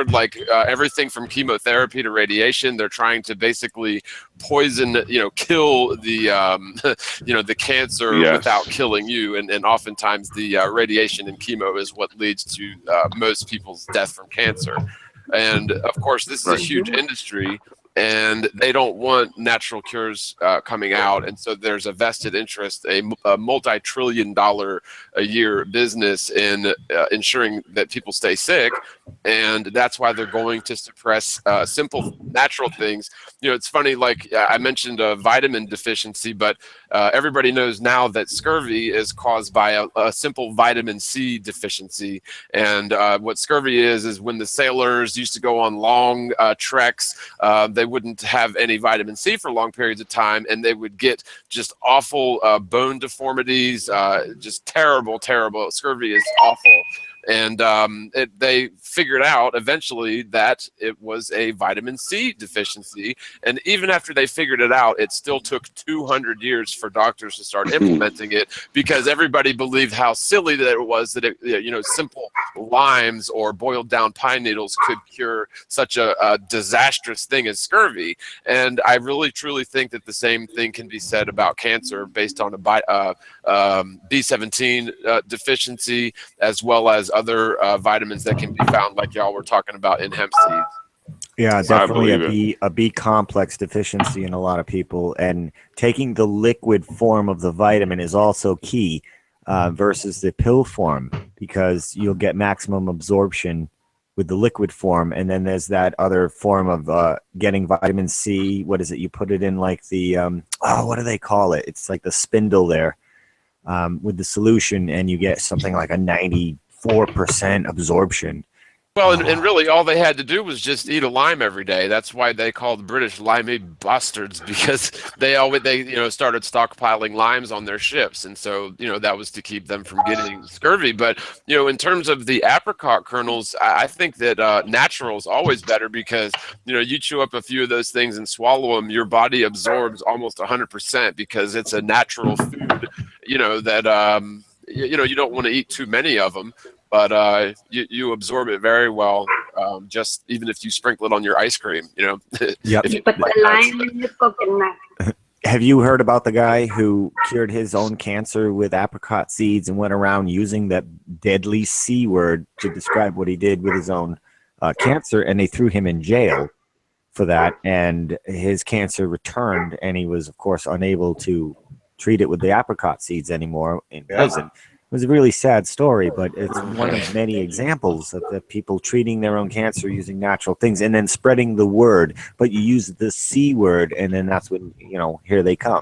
like everything from chemotherapy to radiation. They're trying to basically poison, kill the, the cancer without killing you. And oftentimes the radiation and chemo is what leads to most people's death from cancer. And of course, this is a huge industry, and they don't want natural cures coming out. And so there's a vested interest, a multi-trillion-dollar a year business in ensuring that people stay sick. And that's why they're going to suppress simple natural things. It's funny, like I mentioned a vitamin deficiency, but everybody knows now that scurvy is caused by a simple vitamin C deficiency. And what scurvy is when the sailors used to go on long treks, they wouldn't have any vitamin C for long periods of time, and they would get just awful bone deformities, just terrible. Scurvy is awful. And they figured out eventually that it was a vitamin C deficiency. And even after they figured it out, it still took 200 years for doctors to start implementing it, because everybody believed how silly that it was that simple limes or boiled down pine needles could cure such a disastrous thing as scurvy. And I really truly think that the same thing can be said about cancer based on a B17 deficiency, as well as other vitamins that can be found, like y'all were talking about, in hemp seeds. Yeah, definitely a B complex deficiency in a lot of people, and taking the liquid form of the vitamin is also key versus the pill form, because you'll get maximum absorption with the liquid form. And then there's that other form of getting vitamin C. What is it? You put it in like the what do they call it? It's like the spindle there with the solution, and you get something like a 94% absorption. Well, and really all they had to do was just eat a lime every day. That's why they call the British limey bastards, because they started stockpiling limes on their ships. And so, that was to keep them from getting scurvy. But, in terms of the apricot kernels, I think that natural is always better, because, you chew up a few of those things and swallow them, your body absorbs almost 100%, because it's a natural food, that, you don't want to eat too many of them. But you absorb it very well, just even if you sprinkle it on your ice cream, Yep. You put the lime in the coconut. Have you heard about the guy who cured his own cancer with apricot seeds and went around using that deadly C word to describe what he did with his own cancer, and they threw him in jail for that, and his cancer returned, and he was, of course, unable to treat it with the apricot seeds anymore in prison. It was a really sad story, but it's one of many examples of the people treating their own cancer using natural things and then spreading the word. But you use the C word, and then that's when, here they come.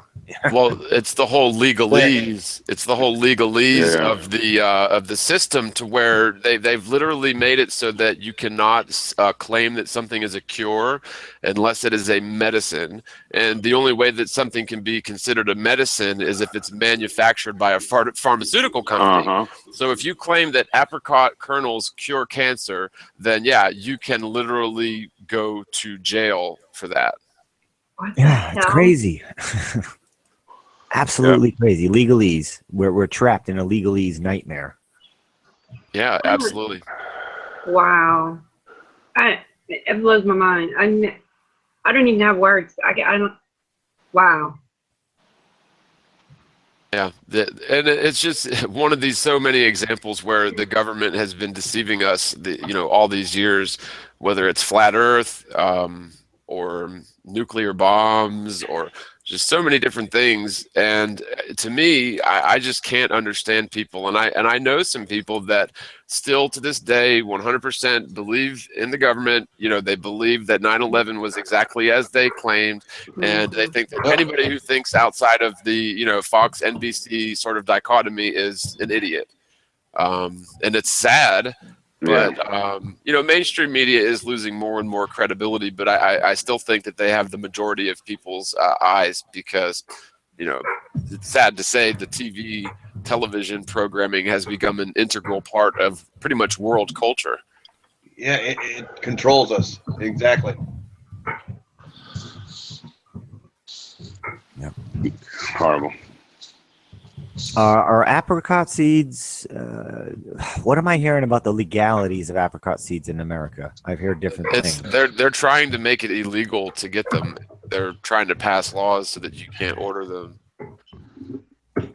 Well, it's the whole legalese. It's the whole legalese of the system, to where they've literally made it so that you cannot claim that something is a cure unless it is a medicine. And the only way that something can be considered a medicine is if it's manufactured by a pharmaceutical company. So if you claim that apricot kernels cure cancer, then you can literally go to jail for that. Yeah, it's crazy. Absolutely crazy. Legalese. We're trapped in a legalese nightmare. Yeah, absolutely. Wow. It blows my mind. I don't even have words. I don't. Wow. Yeah, and it's just one of these so many examples where the government has been deceiving us, all these years, whether it's flat Earth or nuclear bombs or just so many different things. And to me, I just can't understand people. And I know some people that still to this day 100% believe in the government. They believe that 9/11 was exactly as they claimed, and they think that anybody who thinks outside of the Fox NBC sort of dichotomy is an idiot. And it's sad. But mainstream media is losing more and more credibility. But I still think that they have the majority of people's eyes, because it's sad to say the television programming has become an integral part of pretty much world culture. Yeah, it controls us. Exactly. Horrible. Are apricot seeds? What am I hearing about the legalities of apricot seeds in America? I've heard different things. They're trying to make it illegal to get them. They're trying to pass laws so that you can't order them.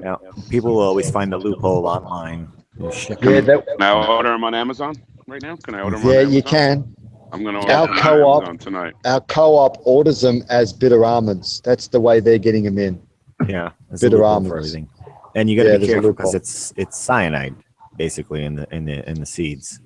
Yeah, people will always find the loophole online. Yeah, Can I order them on Amazon right now? Can I order them on yeah, Amazon? you can. I'm going to order Our them on co-op, Amazon tonight. our co-op orders them as bitter almonds. That's the way they're getting them in. Yeah, there's Bitter a loophole almonds. for everything, and you got to Yeah, be there's a careful because loophole. it's cyanide basically in the seeds.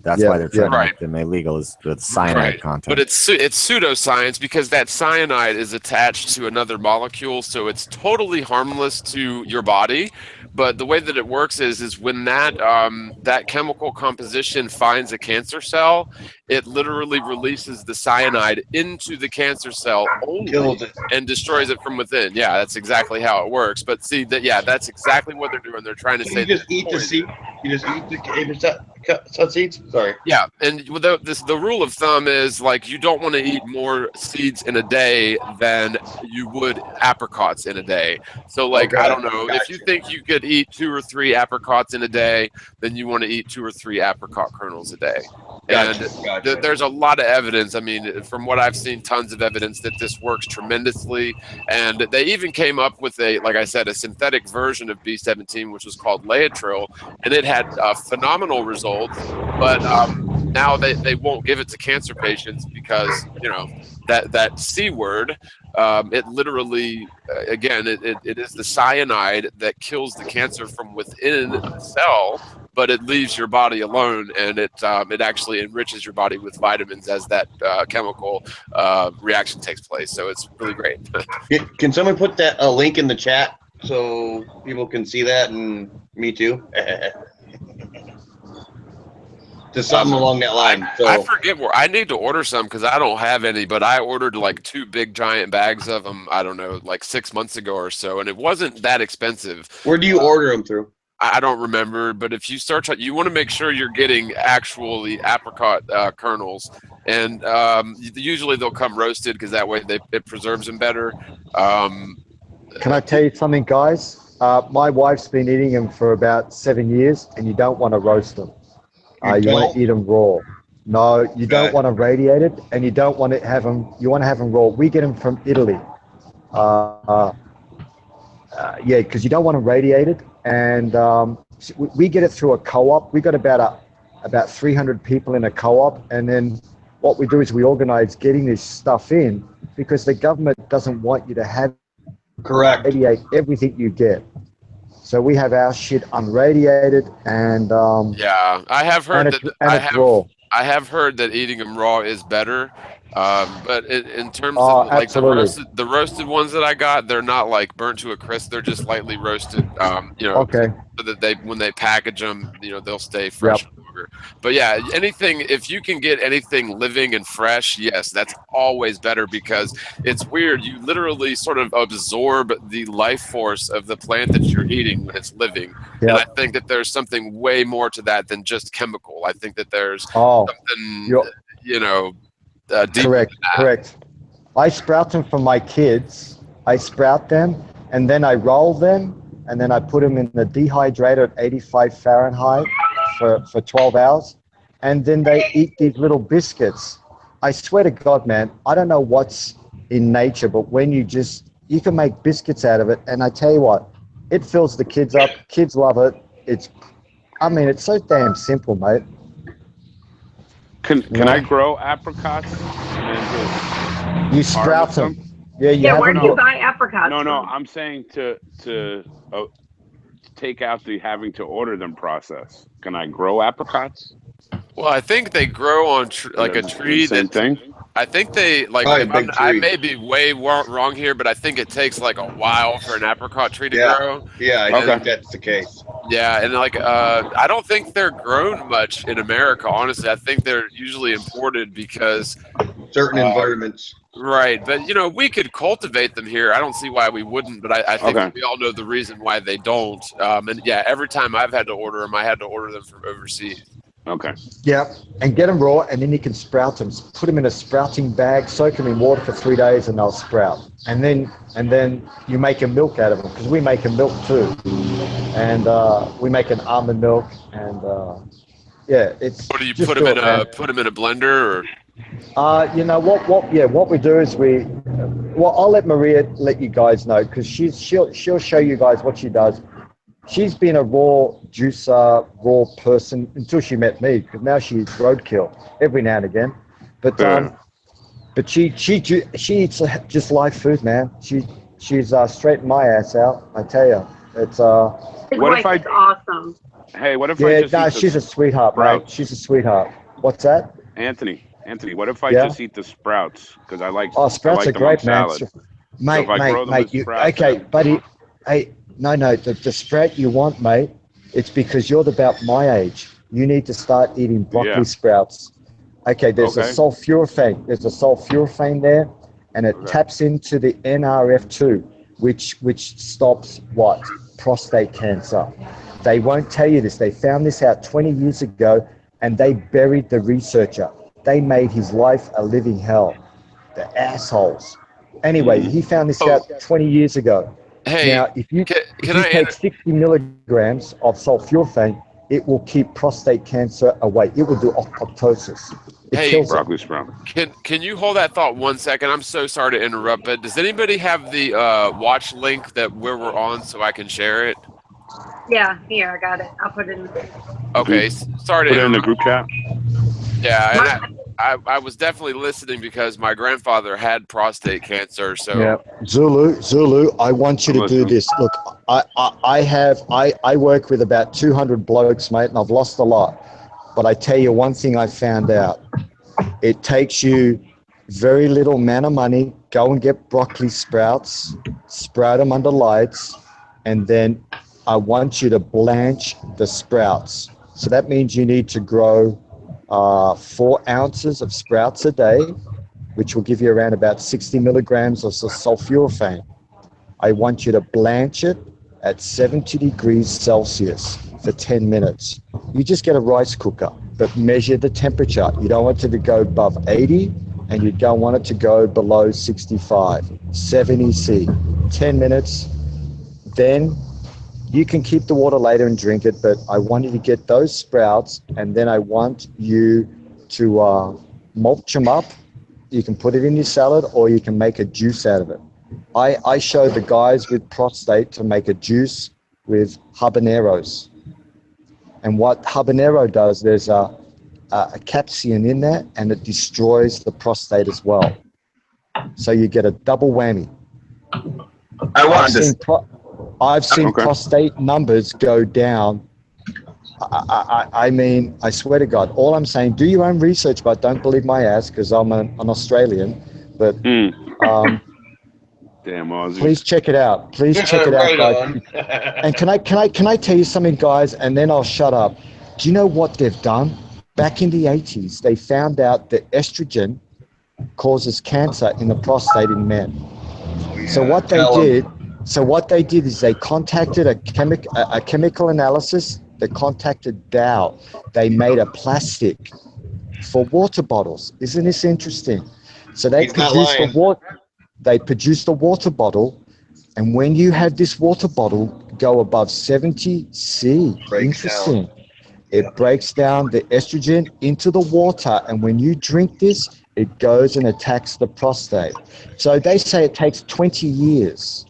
That's Yeah, why they're trying to Right. make them illegal is with cyanide Right. content. But it's pseudoscience because that cyanide is attached to another molecule, so it's totally harmless to your body. But the way that it works is when that chemical composition finds a cancer cell, it literally releases the cyanide into the cancer cell only Kills it. and destroys it from within. Yeah, that's exactly how it works. But see that, yeah, that's exactly what they're doing. They're trying to So say you just that it's eat the poison. seed. You just eat the apricot seeds. Sorry. Yeah, and the rule of thumb is like you don't want to eat more seeds in a day than you would apricots in a day. So like Okay, I don't know, if you gotcha. think you could eat 2 or 3 apricots in a day, then you want to eat 2 or 3 apricot kernels a day. Gotcha. And Gotcha. there's a lot of evidence. I mean, from what I've seen, tons of evidence that this works tremendously. And they even came up with like I said, a synthetic version of B17, which was called Laetrile, and it had phenomenal results. But now they won't give it to cancer patients because that C word. It literally, again, it is the cyanide that kills the cancer from within the cell, but it leaves your body alone, and it actually enriches your body with vitamins as that chemical reaction takes place. So it's really great. Can someone put that link in the chat so people can see that, and me too? Just something along that line. So I forget where I need to order some because I don't have any, but I ordered like 2 big giant bags of them. I don't know, like 6 months ago or so, and it wasn't that expensive. where do you order them through? I don't remember, but if you search, you want to make sure you're getting actually apricot kernels, and usually they'll come roasted because that way it preserves them better. Can I tell you something, guys? My wife's been eating them for about 7 years, and you don't want to roast them. You want to eat them raw. No, you don't want to radiate it, and you don't want to have them. You want to have them raw. We get them from Italy. Yeah, because you don't want to radiate it, and we get it through a co-op. We got about 300 people in a co-op, and then what we do is we organize getting this stuff in because the government doesn't want you to have radiate everything you get. So we have our shit unradiated, and yeah, I have heard raw. I have heard that eating them raw is better, but in terms of like the roasted ones that I got, they're not like burnt to a crisp. They're just lightly roasted. Okay. So that when they package them, they'll stay fresh longer. But yeah, if you can get anything living and fresh, yes, that's always better because it's weird. You literally sort of absorb the life force of the plant that you're eating when it's living. Yep. And I think that there's something way more to that than just chemical. I think that there's something, deeper. Correct. I sprout them for my kids. I sprout them, and then I roll them, and then I put them in the dehydrator at 85 Fahrenheit for 12 hours. And then they eat these little biscuits. I swear to God, man, I don't know what's in nature, but when you can make biscuits out of it. And I tell you what, it fills the kids up. Kids love it. It's so damn simple, mate. Can I grow apricots? You sprout them. Yeah, where do you buy apricots? No, I'm saying to take out the having to order them process. Can I grow apricots? Well, I think they grow on a tree. Same thing. I think they I may be way wrong here, but I think it takes like a while for an apricot tree to grow. Yeah, I think that's the case. Yeah, and I don't think they're grown much in America. Honestly, I think they're usually imported because certain environments. Right, but we could cultivate them here. I don't see why we wouldn't, but I think we all know the reason why they don't. And yeah, every time I've had to order them, I had to order them from overseas. Okay. Yeah, and get them raw, and then you can sprout them. Put them in a sprouting bag, soak them in water for 3 days, and they'll sprout. And then you make a milk out of them, because we make a milk too, and we make an almond milk, and yeah, it's. What do you just put them do in it, man. put them in a blender or? You know what we do is well, I'll let Maria let you guys know, because she'll show you guys what she does. She's been a raw juicer, raw person until she met me, because now she's roadkill every now and again. But she eats just live food, man. She's straightened my ass out. I tell you, it's His What wife if I- is awesome. Hey, what if I yeah. just No, eat the she's a sweetheart, mate. sprouts? She's a sweetheart. What's that? Anthony, what if I Yeah? just eat the sprouts? Because I like Oh, sprouts I are like them on great, man. salad. Mate, if I grow them as you sprouts, okay, then- buddy? Hey, no, the sprout you want, mate. It's because you're about my age. You need to start eating broccoli Yeah. sprouts. Okay, there's a Okay. sulforaphane. There's a sulforaphane there, and it taps into the NRF2, which stops what? Prostate cancer. They won't tell you this. They found this out 20 years ago, and they buried the researcher. They made his life a living hell. The assholes. Anyway, he found this out 20 years ago. Hey, Now, if you take 60 milligrams of sulforaphane, it will keep prostate cancer away. It will do apoptosis. It Hey, kills it. broccoli sprout. Can you hold that thought 1 second? I'm so sorry to interrupt, but does anybody have the watch link that where we're on so I can share it? Yeah, here, I got it. I'll put it in. Okay, sorry to Put it in the interrupt. group chat. Yeah, and I was definitely listening because my grandfather had prostate cancer. So Yeah, Zulu, I want you to do this. Look, I work with about 200 blokes, mate, and I've lost a lot. But I tell you one thing I found out. It takes you very little amount of money. Go and get broccoli sprouts, sprout them under lights, and then I want you to blanch the sprouts. So that means you need to grow 4 ounces of sprouts a day, which will give you around about 60 milligrams of sulforaphane. I want you to blanch it at 70 degrees Celsius for 10 minutes. You just get a rice cooker, but measure the temperature. You don't want it to go above 80, and you don't want it to go below 65. 70 C, 10 minutes. Then you can keep the water later and drink it, but I want you to get those sprouts, and then I want you to mulch them up. You can put it in your salad, or you can make a juice out of it. I show the guys with prostate to make a juice with habaneros. And what habanero does, there's a capsaicin in there, and it destroys the prostate as well. So you get a double whammy. I've seen prostate numbers go down. I mean, I swear to God, all I'm saying, do your own research, but don't believe my ass, because I'm an Australian. But Damn, Aussie. please check it out. Please check it out, guys. And can I tell you something, guys? And then I'll shut up. Do you know what they've done? Back in the 80s, they found out that estrogen causes cancer in the prostate in men. So what they did is they contacted a chemical analysis. They contacted Dow. They made a plastic for water bottles. Isn't this interesting? So they produced a water bottle, and when you have this water bottle go above 70 C, interesting. It breaks down the estrogen into the water, and when you drink this, it goes and attacks the prostate. So they say it takes 20 years.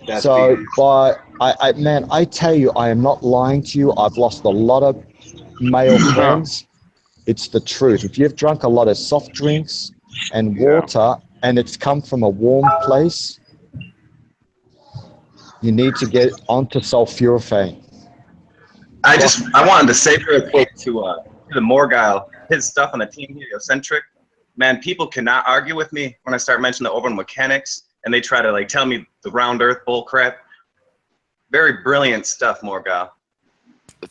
I tell you, I am not lying to you. I've lost a lot of male friends. It's the truth. If you've drunk a lot of soft drinks and water, and it's come from a warm place, you need to get onto sulforaphane. I wanted to say real quick to the Morgile, his stuff on the team heliocentric. Man, people cannot argue with me when I start mentioning the orbital mechanics, and they try to like tell me the round Earth bull crap. Very brilliant stuff, Morgile.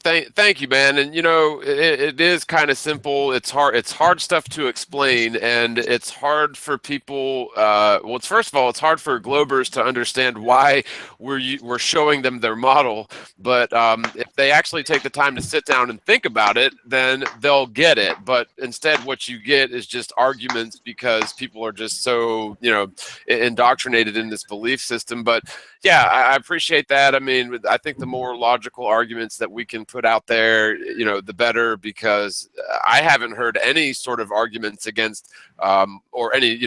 Thank you, man. And it is kind of simple. It's hard stuff to explain, and it's hard for people. Well, first of all, it's hard for Globers to understand why we're showing them their model. But if they actually take the time to sit down and think about it, then they'll get it. But instead, what you get is just arguments because people are just so indoctrinated in this belief system. But yeah, I appreciate that. I mean, I think the more logical arguments that we can put out there, the better, because I haven't heard any sort of arguments against, or any,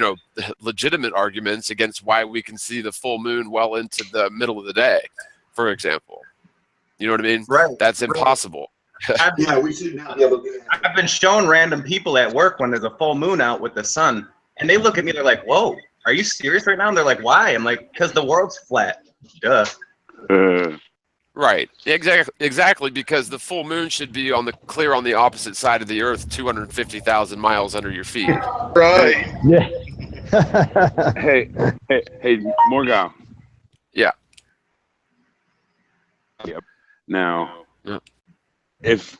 legitimate arguments against why we can see the full moon well into the middle of the day, for example. You know what I mean? Right. That's impossible. Yeah, we should not be able to do that. I've been shown random people at work when there's a full moon out with the sun, and they look at me, they're like, whoa, are you serious right now? And they're like, why? I'm like, because the world's flat. Duh. Right. Exactly. Because the full moon should be clear on the opposite side of the Earth, 250,000 miles under your feet. Right. Yeah. Hey, Morgile. Yeah. Yep. Now, Yeah. if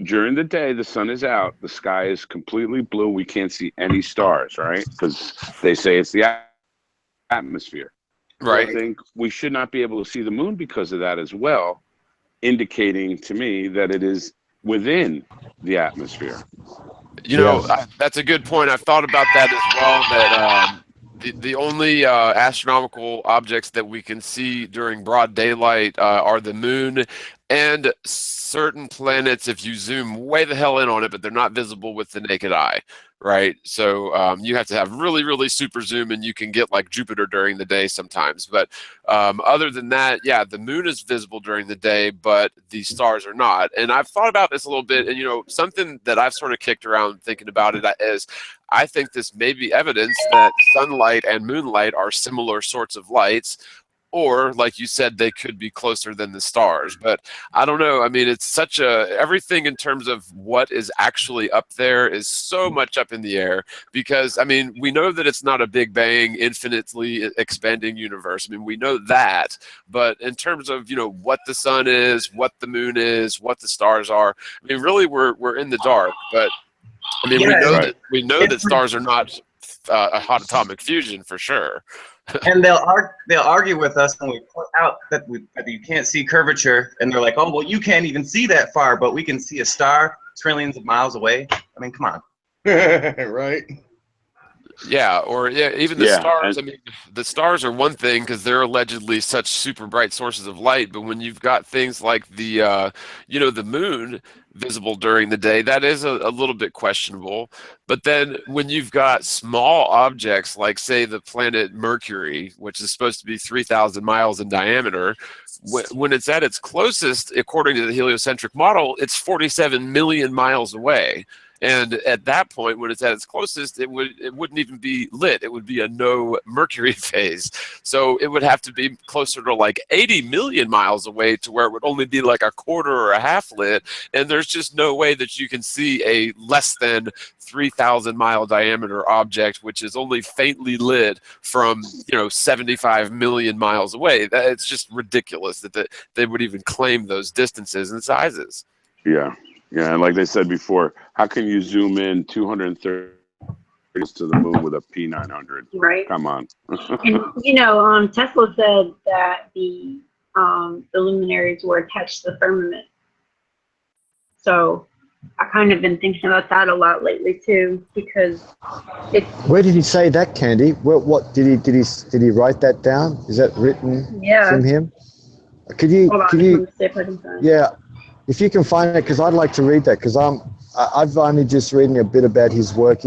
during the day the sun is out, the sky is completely blue, we can't see any stars, right? Because they say it's the atmosphere. Right. I think we should not be able to see the moon because of that as well, indicating to me that it is within the atmosphere. That's a good point. I've thought about that as well, that the only astronomical objects that we can see during broad daylight are the moon and certain planets if you zoom way the hell in on it, but they're not visible with the naked eye, right? So you have to have really, really super zoom, and you can get like Jupiter during the day sometimes. But other than that, yeah, the moon is visible during the day, but the stars are not. And I've thought about this a little bit, and something that I've sort of kicked around thinking about it is, I think this may be evidence that sunlight and moonlight are similar sorts of lights, or like you said, they could be closer than the stars. But I don't know. I mean, it's everything in terms of what is actually up there is so much up in the air, because I mean, we know that it's not a Big Bang, infinitely expanding universe. I mean, we know that, but in terms of, what the sun is, what the moon is, what the stars are, I mean, really we're in the dark. But I mean, we know that stars are not a hot atomic fusion for sure. And they'll argue with us when we point out that you can't see curvature, and they're like, oh, well, you can't even see that far, but we can see a star trillions of miles away. I mean, come on. Right. Yeah, or even the stars. I mean, the stars are one thing because they're allegedly such super bright sources of light. But when you've got things like the moon visible during the day, that is a little bit questionable. But then when you've got small objects like, say, the planet Mercury, which is supposed to be 3,000 miles in diameter, when it's at its closest, according to the heliocentric model, it's 47 million miles away. And at that point, when it's at its closest, it wouldn't even be lit. It would be a no Mercury phase. So it would have to be closer to like 80 million miles away to where it would only be like a quarter or a half lit. And there's just no way that you can see a less than 3,000 mile diameter object, which is only faintly lit from 75 million miles away. It's just ridiculous that they would even claim those distances and sizes. Yeah. Yeah, and like they said before, how can you zoom in 230 to the moon with a P900? Right. Come on. And Tesla said that the luminaries were attached to the firmament. So I kind of been thinking about that a lot lately too, because it's. Where did he say that, Candy? What did he write that down? Is that written from him? Could you? See if I can find it. Yeah. If you can find it, because I'd like to read that, because I've only just reading a bit about his work.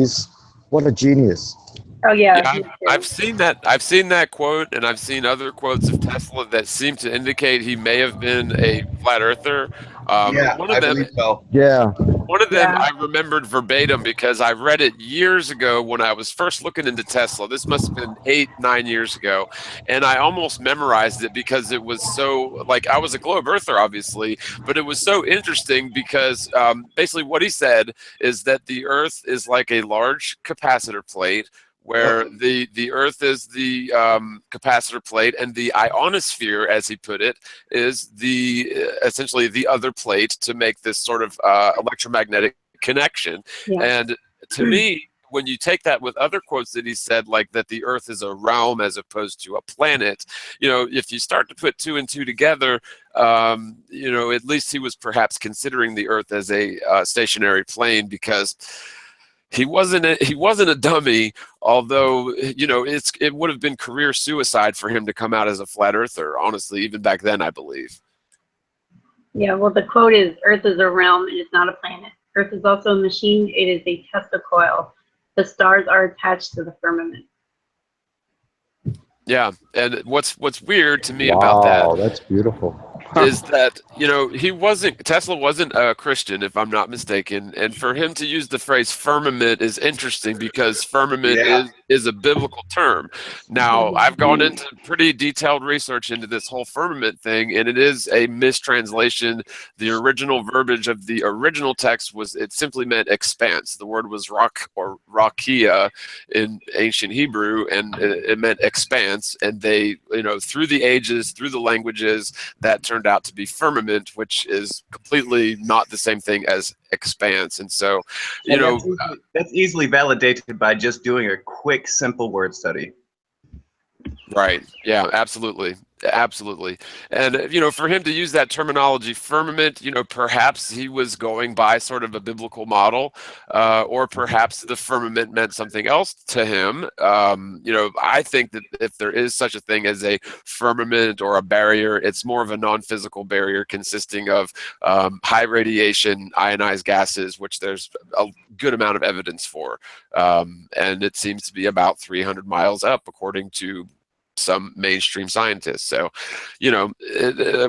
What a genius! Oh yeah. I've seen that quote, and I've seen other quotes of Tesla that seem to indicate he may have been a flat earther. I believe so. Yeah. One of them I remembered verbatim because I read it years ago when I was first looking into Tesla. This must have been 8-9 years ago. And I almost memorized it because it was so, like, I was a globe earther, obviously, but it was so interesting because basically what he said is that the Earth is like a large capacitor plate where the Earth is the capacitor plate, and the ionosphere, as he put it, is the essentially the other plate to make this sort of electromagnetic connection. Yeah. And to me, when you take that with other quotes that he said, like that the Earth is a realm as opposed to a planet, if you start to put two and two together, at least he was perhaps considering the Earth as a stationary plane, because he wasn't a dummy. Although it would have been career suicide for him to come out as a flat earther. Honestly, even back then, I believe. Yeah. Well, the quote is, "Earth is a realm. It is not a planet. Earth is also a machine. It is a Tesla coil. The stars are attached to the firmament." Yeah, and what's weird to me about that, wow, that's beautiful. is that Tesla wasn't a Christian, if I'm not mistaken, and for him to use the phrase firmament is interesting, because firmament is a biblical term. Now, I've gone into pretty detailed research into this whole firmament thing, and it is a mistranslation. The original verbiage of the original text it simply meant expanse. The word was rak, or rakia in ancient Hebrew, and it meant expanse. And they, through the ages, through the languages, that turned out to be firmament, which is completely not the same thing as expanse. And so, that's easily validated by just doing a quick, simple word study. Right. Yeah, absolutely. Absolutely. And, for him to use that terminology firmament, perhaps he was going by sort of a biblical model, or perhaps the firmament meant something else to him. I think that if there is such a thing as a firmament or a barrier, it's more of a non-physical barrier consisting of high radiation ionized gases, which there's a good amount of evidence for. And it seems to be about 300 miles up, according to some mainstream scientists. So,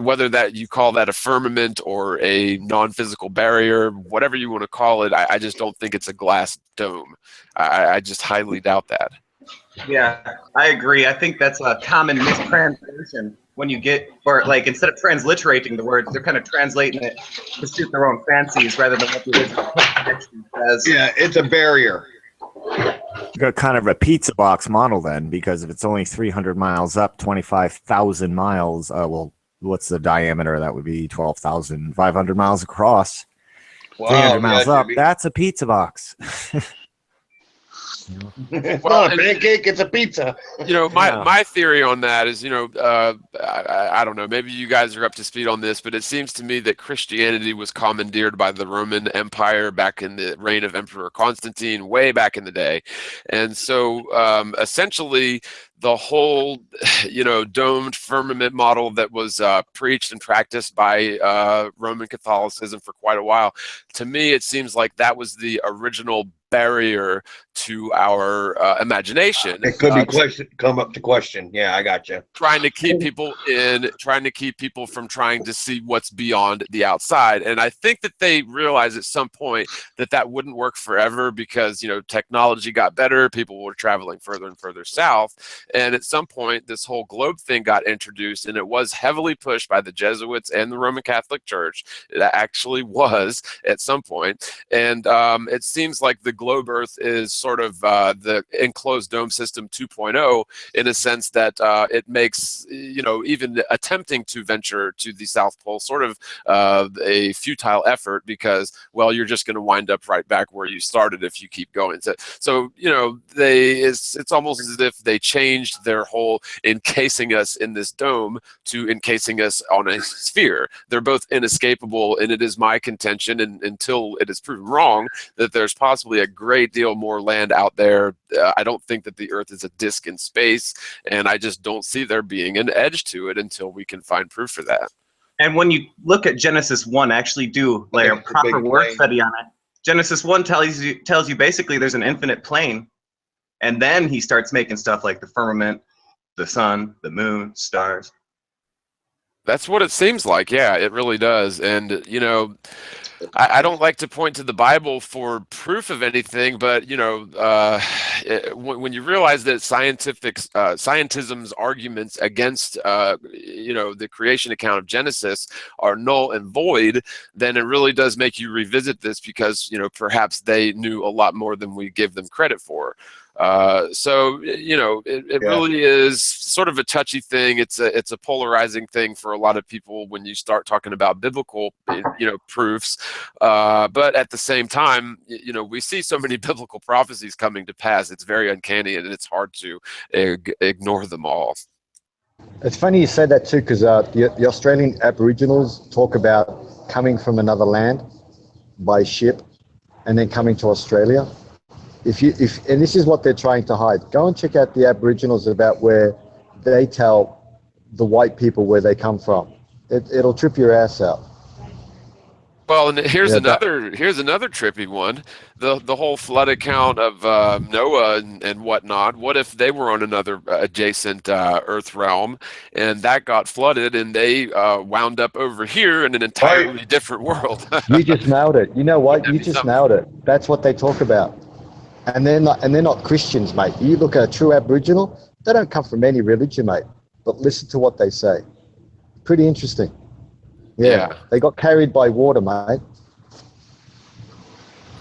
whether that you call that a firmament or a non-physical barrier, whatever you want to call it, I just don't think it's a glass dome. I just highly doubt that. Yeah, I agree. I think that's a common mistranslation when you get, or like instead of transliterating the words, they're kind of translating it to suit their own fancies rather than what the original text says. Yeah, it's a barrier. Got kind of a pizza box model then, because if it's only 300 miles up, 25,000 miles, well, what's the diameter? That would be 12,500 miles across. Wow, 300 miles up, Jimmy. that's a pizza box. It's not a pancake, it's a pizza. My theory on that is, I don't know, maybe you guys are up to speed on this, but it seems to me that Christianity was commandeered by the Roman Empire back in the reign of Emperor Constantine, way back in the day. And so essentially the whole, domed firmament model that was preached and practiced by Roman Catholicism for quite a while, to me, it seems like that was the original barrier to our imagination. It could be come up to question. Yeah, I got you. Trying to keep people from trying to see what's beyond the outside. And I think that they realized at some point that wouldn't work forever, because, technology got better, people were traveling further and further south. And at some point, this whole globe thing got introduced, and it was heavily pushed by the Jesuits and the Roman Catholic Church. It actually was at some point. And it seems like the globe Earth is sort of the enclosed dome system 2.0, in a sense that it makes, even attempting to venture to the South Pole sort of a futile effort, because, well, you're just going to wind up right back where you started if you keep going. So it's almost as if they changed their whole encasing us in this dome to encasing us on a sphere. They're both inescapable, and it is my contention, and until it is proven wrong, that there's possibly a great deal more land out there. I don't think that the Earth is a disk in space, and I just don't see there being an edge to it until we can find proof for that. And when you look at Genesis 1, actually do like a proper word study on it. Genesis 1 tells you basically there's an infinite plane, and then he starts making stuff like the firmament, the sun, the moon, stars. That's what it seems like. Yeah, it really does. And, I don't like to point to the Bible for proof of anything, but, when you realize that scientism's arguments against, you know, the creation account of Genesis are null and void, then it really does make you revisit this, because, you know, perhaps they knew a lot more than we give them credit for. So, you know, it really is sort of a touchy thing. It's a polarizing thing for a lot of people when you start talking about biblical, you know, proofs. But at the same time, you know, we see so many biblical prophecies coming to pass. It's very uncanny, and it's hard to ignore them all. It's funny you said that too, because the Australian Aboriginals talk about coming from another land by ship and then coming to Australia. And this is what they're trying to hide. Go and check out the Aboriginals about where they tell the white people where they come from. It'll trip your ass out. Well, and here's another trippy one. The whole flood account of Noah and whatnot. What if they were on another adjacent Earth realm, and that got flooded, and they wound up over here in an entirely different world? You just nailed it. You know what? You just nailed it. That's what they talk about. And they're not Christians, mate. You look at a true Aboriginal, they don't come from any religion, mate. But listen to what they say. Pretty interesting. Yeah. They got carried by water, mate.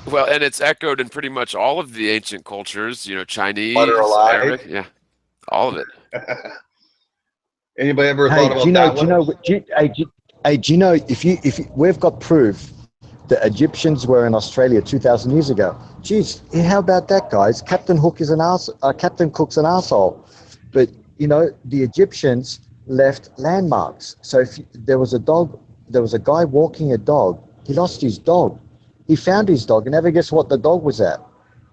Well, and it's echoed in pretty much all of the ancient cultures, you know, Chinese, Arabic, all of it. Anybody ever thought about that one? Do you know if we've got proof the Egyptians were in Australia 2,000 years ago. Geez, how about that, guys? Captain Cook's an asshole. But, you know, the Egyptians left landmarks. So if there was a guy walking a dog, he lost his dog. He found his dog, and never guess what the dog was at?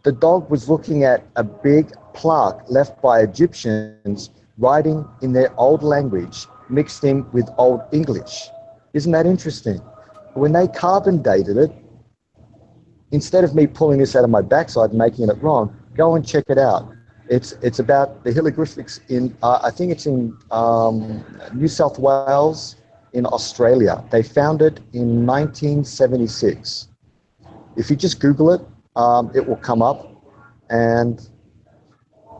The dog was looking at a big plaque left by Egyptians writing in their old language, mixed in with Old English. Isn't that interesting? When they carbon dated it, instead of me pulling this out of my backside and making it wrong, go and check it out. It's about the hieroglyphics in, I think it's in New South Wales in Australia. They found it in 1976. If you just Google it, it will come up, and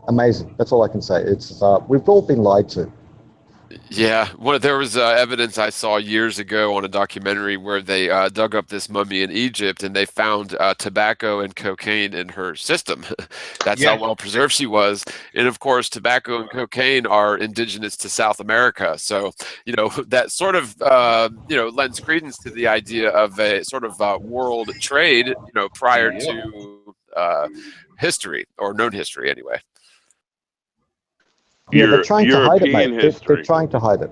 amazing. That's all I can say. It's we've all been lied to. Yeah, there was evidence I saw years ago on a documentary where they dug up this mummy in Egypt, and they found tobacco and cocaine in her system. That's how well preserved she was. And of course, tobacco and cocaine are indigenous to South America. So, you know, that sort of, you know, lends credence to the idea of a sort of world trade, you know, prior to history, or known history anyway. Yeah, they're trying to hide it, mate. They're trying to hide it.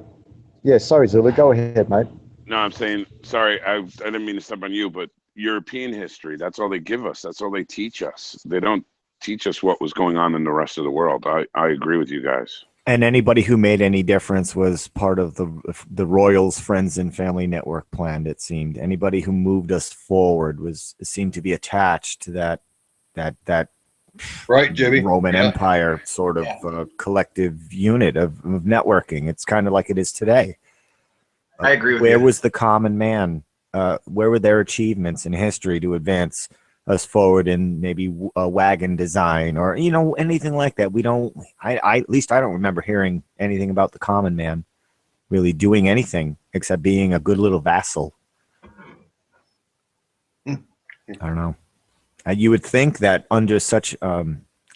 Yeah, sorry, Zulu. Go ahead, mate. No, I'm saying, sorry, I didn't mean to step on you, but European history, that's all they give us. That's all they teach us. They don't teach us what was going on in the rest of the world. I agree with you guys. And anybody who made any difference was part of the Royals Friends and Family Network plan, it seemed. Anybody who moved us forward seemed to be attached to that right, Jimmy. Roman Empire sort of collective unit of networking. It's kind of like it is today. I agree with you. Where was the common man? Where were their achievements in history to advance us forward in maybe a wagon design or, you know, anything like that? We don't, at least I don't remember hearing anything about the common man really doing anything except being a good little vassal. I don't know. You would think that under such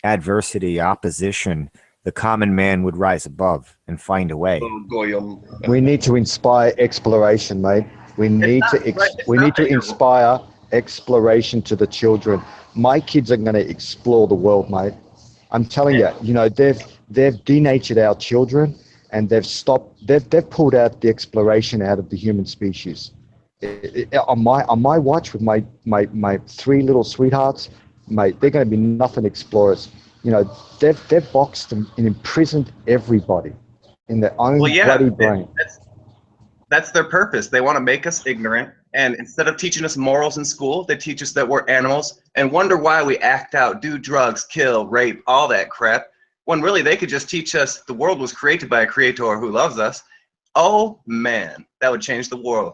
adversity, opposition, the common man would rise above and find a way. We need to inspire exploration, mate. We need to inspire exploration to the children. My kids are going to explore the world, mate. I'm telling you, you know, they've denatured our children, and they've pulled out the exploration out of the human species. On my watch with my three little sweethearts, mate, they're going to be nothing explorers. You know, they've boxed and imprisoned everybody in their own bloody brain. That's their purpose. They want to make us ignorant, and instead of teaching us morals in school, they teach us that we're animals and wonder why we act out, do drugs, kill, rape, all that crap, when really they could just teach us the world was created by a creator who loves us. Oh man, that would change the world.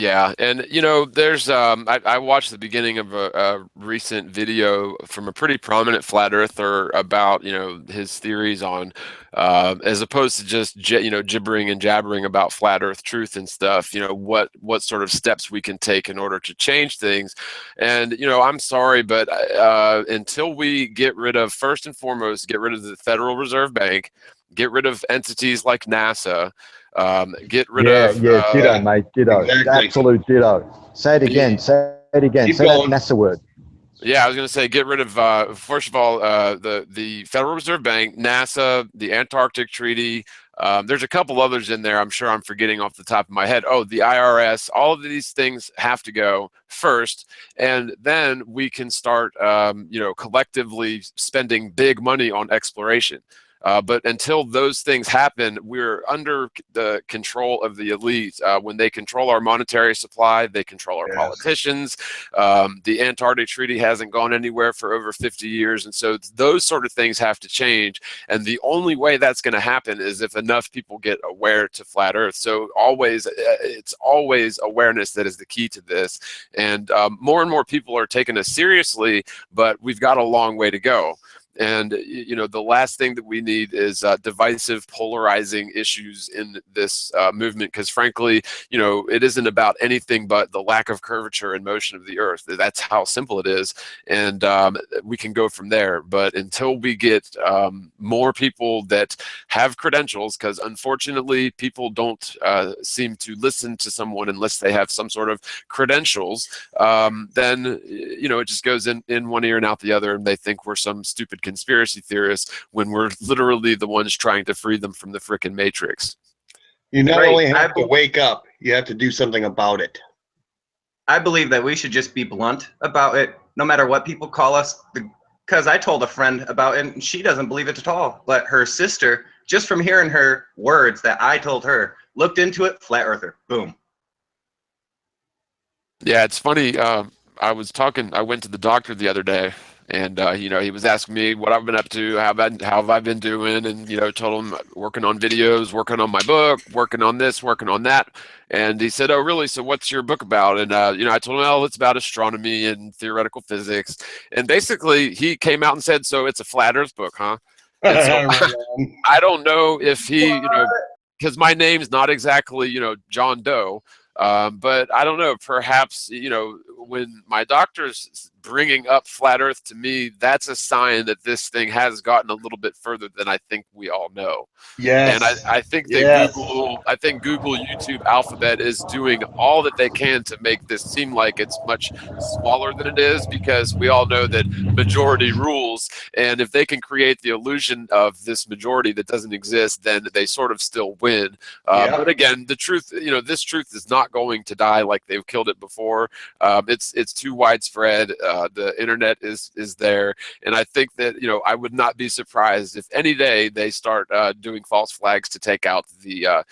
Yeah, and there's I watched the beginning of a recent video from a pretty prominent flat earther about his theories on as opposed to just gibbering and jabbering about flat Earth truth and stuff. What sort of steps we can take in order to change things. And I'm sorry, but until we get rid of, first and foremost, get rid of the Federal Reserve Bank, get rid of entities like NASA. Get rid of ditto, mate, ditto. Exactly. Absolute ditto. Say it again. Say it again. Keep Say going. that NASA word. Yeah, I was going to say get rid of first of all the Federal Reserve Bank, NASA, the Antarctic Treaty. There's a couple others in there. I'm sure I'm forgetting off the top of my head. Oh, the IRS. All of these things have to go first, and then we can start collectively spending big money on exploration. But until those things happen, we're under the control of the elite. When they control our monetary supply, they control our politicians. The Antarctic Treaty hasn't gone anywhere for over 50 years. And so those sort of things have to change. And the only way that's going to happen is if enough people get aware to flat Earth. So it's always awareness that is the key to this. And more people are taking us seriously, but we've got a long way to go. And the last thing that we need is divisive, polarizing issues in this movement, because frankly, it isn't about anything but the lack of curvature and motion of the Earth. That's how simple it is, and we can go from there. But until we get more people that have credentials, because unfortunately, people don't seem to listen to someone unless they have some sort of credentials, then it just goes in one ear and out the other, and they think we're some stupid conspiracy theorists when we're literally the ones trying to free them from the frickin' Matrix. You not only have to wake up, you have to do something about it. I believe that we should just be blunt about it, no matter what people call us. Because I told a friend about it, and she doesn't believe it at all. But her sister, just from hearing her words that I told her, looked into it, flat earther, boom. Yeah, it's funny. I went to the doctor the other day, and he was asking me what I've been up to, how have I been doing, and told him working on videos, working on my book, working on this, working on that. And he said, "Oh, really? So what's your book about?" And I told him, "Oh, it's about astronomy and theoretical physics." And basically, he came out and said, "So it's a flat Earth book, huh?" And so I don't know if he, because my name's not exactly John Doe. But I don't know, perhaps, when my doctor's bringing up flat Earth to me, that's a sign that this thing has gotten a little bit further than I think we all know. Yes. And I think that Google, YouTube, Alphabet is doing all that they can to make this seem like it's much smaller than it is, because we all know that majority rules. And if they can create the illusion of this majority that doesn't exist, then they sort of still win. But again, the truth, this truth is not going to die like they've killed it before. It's too widespread. The internet is there, and I think that I would not be surprised if any day they start doing false flags to take out the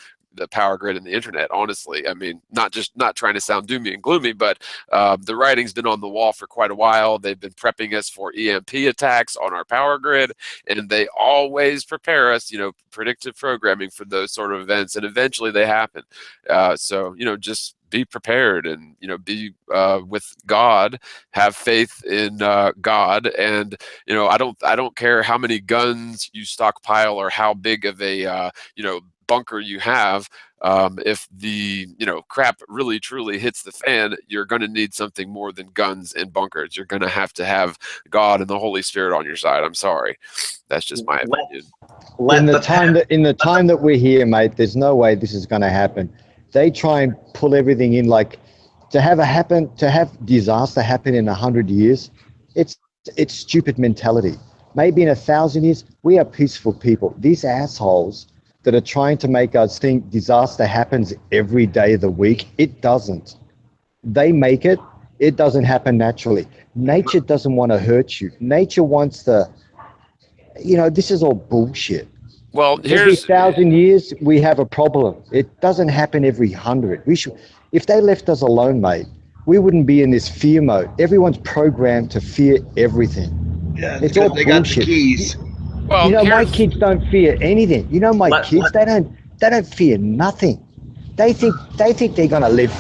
power grid and the internet. Honestly, I mean, not trying to sound doomy and gloomy, but the writing's been on the wall for quite a while. They've been prepping us for EMP attacks on our power grid, and they always prepare us, predictive programming for those sort of events, and eventually they happen. So just be prepared, and be with God, have faith in God, and I don't care how many guns you stockpile or how big of a bunker you have. If the crap really truly hits the fan, you're going to need something more than guns and bunkers. You're going to have God and the Holy Spirit on your side. I'm sorry, that's just my opinion. In the time that we're here, mate, there's no way this is going to happen. They try and pull everything in, like to have disaster happen in 100 years. It's stupid mentality. Maybe in 1,000 years, we are peaceful people. These assholes that are trying to make us think disaster happens every day of the week, it doesn't. They make it. It doesn't happen naturally. Nature doesn't want to hurt you. Nature wants to, this is all bullshit. Well, every 1,000 years we have a problem. It doesn't happen every 100. If they left us alone, mate, we wouldn't be in this fear mode. Everyone's programmed to fear everything. Yeah, it's all they bullshit. Got the keys. Well, my kids don't fear anything. My kids, they don't fear nothing. They think they're gonna live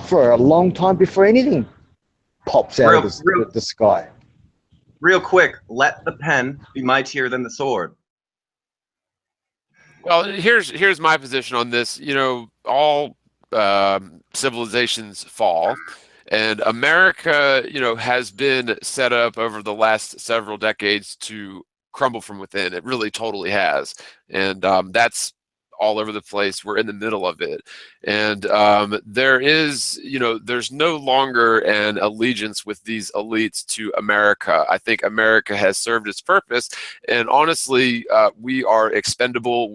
for a long time before anything pops out of the sky. Real quick, let the pen be mightier than the sword. Well, here's my position on this. You know, all civilizations fall, and America, you know, has been set up over the last several decades to crumble from within. It really totally has, and that's all over the place. We're in the middle of it, and there is, you know, there's no longer an allegiance with these elites to America. I think America has served its purpose, and honestly, we are expendable.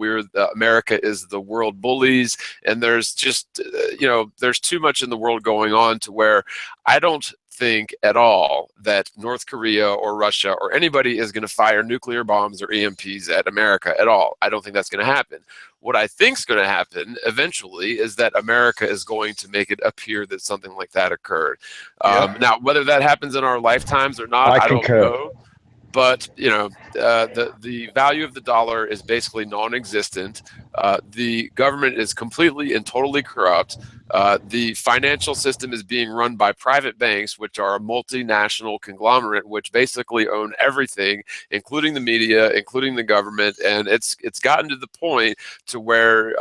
America is the world bullies, and there's just you know, there's too much in the world going on to where I don't think at all that North Korea or Russia or anybody is going to fire nuclear bombs or EMPs at America at all. I don't think that's going to happen. What I think is going to happen eventually is that America is going to make it appear that something like that occurred. Now, whether that happens in our lifetimes or not, I don't know. But you know, the value of the dollar is basically non-existent. The government is completely and totally corrupt. The financial system is being run by private banks, which are a multinational conglomerate, which basically own everything, including the media, including the government. And it's gotten to the point to where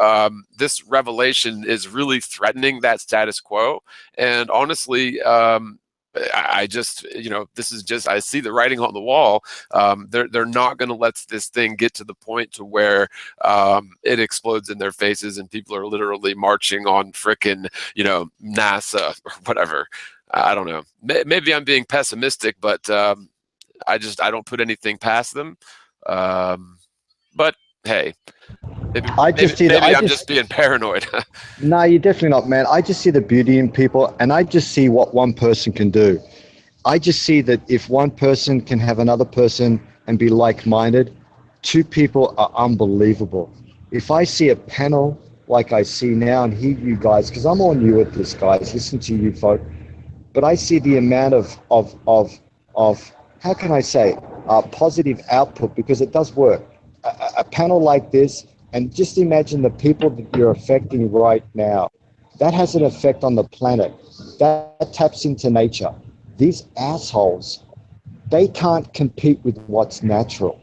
this revelation is really threatening that status quo. And honestly, I just, you know, this is just, I see the writing on the wall. They're not going to let this thing get to the point to where it explodes in their faces and people are literally marching on frickin', you know, NASA or whatever. I don't know. Maybe I'm being pessimistic, but I don't put anything past them. But hey, maybe I'm just being paranoid. No, you're definitely not, man. I just see the beauty in people, and I just see what one person can do. I just see that if one person can have another person and be like-minded, two people are unbelievable. If I see a panel like I see now and hear you guys, because I'm all new at this, guys, listen to you folk, but I see the amount of how can I say, positive output, because it does work. A panel like this, and just imagine the people that you're affecting right now. That has an effect on the planet. That taps into nature. These assholes, they can't compete with what's natural.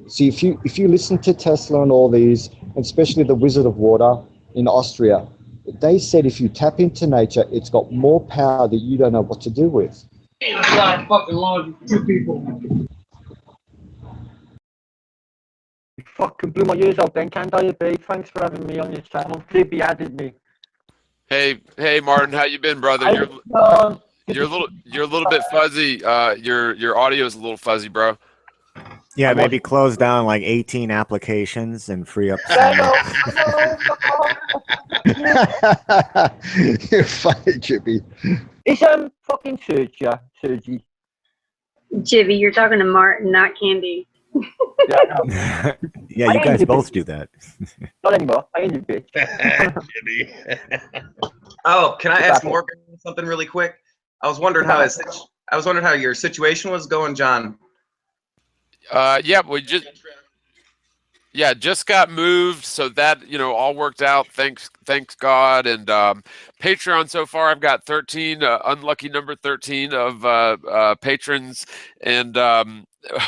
See, if you listen to Tesla and all these, and especially the Wizard of Water in Austria, they said if you tap into nature, it's got more power that you don't know what to do with. Fucking blew my ears out then, can't I, B? Thanks for having me on your channel. Jibby added me. Hey, Martin, how you been, brother? You're a little bit fuzzy. Your audio is a little fuzzy, bro. Yeah, maybe close down like 18 applications and free up. You're funny, Jibby. It's fucking Sergi. Jibby, you're talking to Martin, not Candy. Yeah, yeah, you guys both do that. Not anymore. I ain't a bitch. Oh, can I ask Morgan something really quick? I was wondering how your situation was going, John. Yeah, just got moved, so that, you know, all worked out. Thanks God. And Patreon so far, I've got 13, unlucky number 13 of patrons, and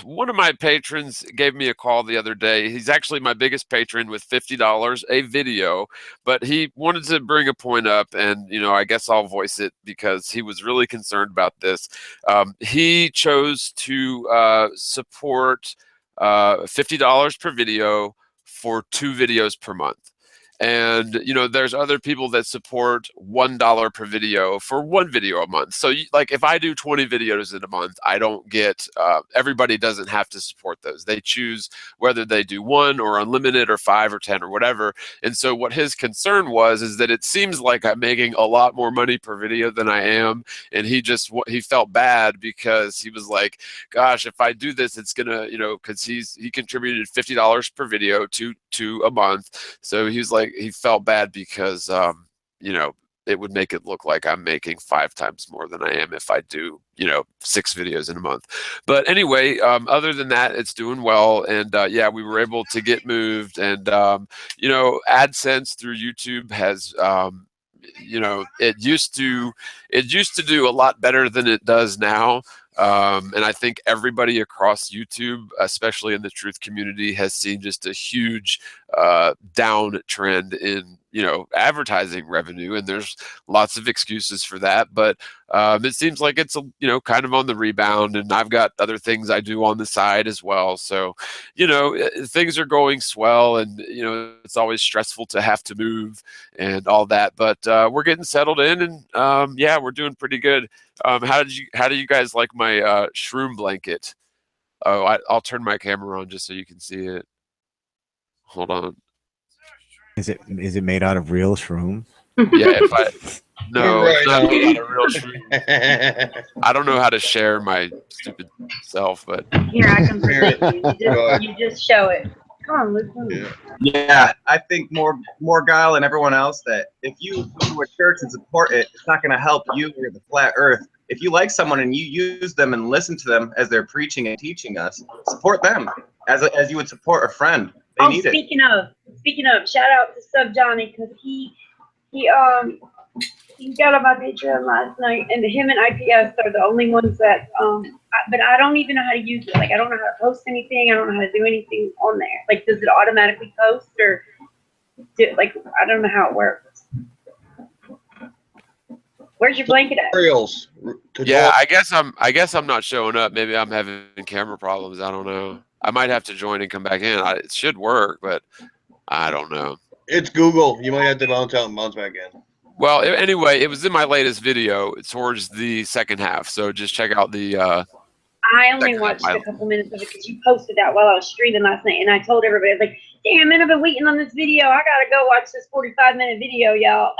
one of my patrons gave me a call the other day. He's actually my biggest patron with $50 a video, but he wanted to bring a point up, and you know, I guess I'll voice it because he was really concerned about this. He chose to support $50 per video for 2 videos per month. And you know, there's other people that support $1 per video for 1 video a month. So like if I do 20 videos in a month, I don't get everybody doesn't have to support those. They choose whether they do 1 or unlimited or 5 or 10 or whatever. And so what his concern was is that it seems like I'm making a lot more money per video than I am, and he felt bad because he was like, gosh, if I do this, it's gonna, you know, because he contributed $50 per video to a month. So he was like, he felt bad because you know, it would make it look like I'm making 5 times more than I am if I do, you know, 6 videos in a month. But anyway, other than that, it's doing well. And yeah, we were able to get moved, and you know, AdSense through YouTube has you know, it used to do a lot better than it does now. And I think everybody across YouTube, especially in the truth community, has seen just a huge downtrend in, you know, advertising revenue, and there's lots of excuses for that. But it seems like it's, you know, kind of on the rebound, and I've got other things I do on the side as well. So, you know, things are going swell, and, you know, it's always stressful to have to move and all that. But we're getting settled in, and yeah, we're doing pretty good. How do you guys like my shroom blanket? Oh, I'll turn my camera on just so you can see it. Hold on. Is it made out of real shrooms? Yeah, no, Right it's not on. made out of real shroom. I don't know how to share my stupid self, but Here, I can present you. You just show it. Come on, listen. Yeah, I think Morgile and everyone else that if you go to a church and support it, it's not going to help you or the flat Earth. If you like someone and you use them and listen to them as they're preaching and teaching us, support them as you would support a friend. They need it. Speaking of, shout out to Sub Johnny, because he got on my Patreon last night, and him and IPS are the only ones that but I don't even know how to use it. Like, I don't know how to post anything. I don't know how to do anything on there. Like, does it automatically post, or like, I don't know how it works. Where's your blanket at? Tutorials. Yeah, I guess I'm not showing up. Maybe I'm having camera problems. I don't know. I might have to join and come back in. It should work, but I don't know. It's Google. You might have to bounce out and bounce back in. Well, anyway, it was in my latest video towards the second half, so just check out the. I only watched a couple minutes of it because you posted that while I was streaming last night, and I told everybody, I was like, "Damn, man, I've been waiting on this video. I gotta go watch this 45-minute video, y'all."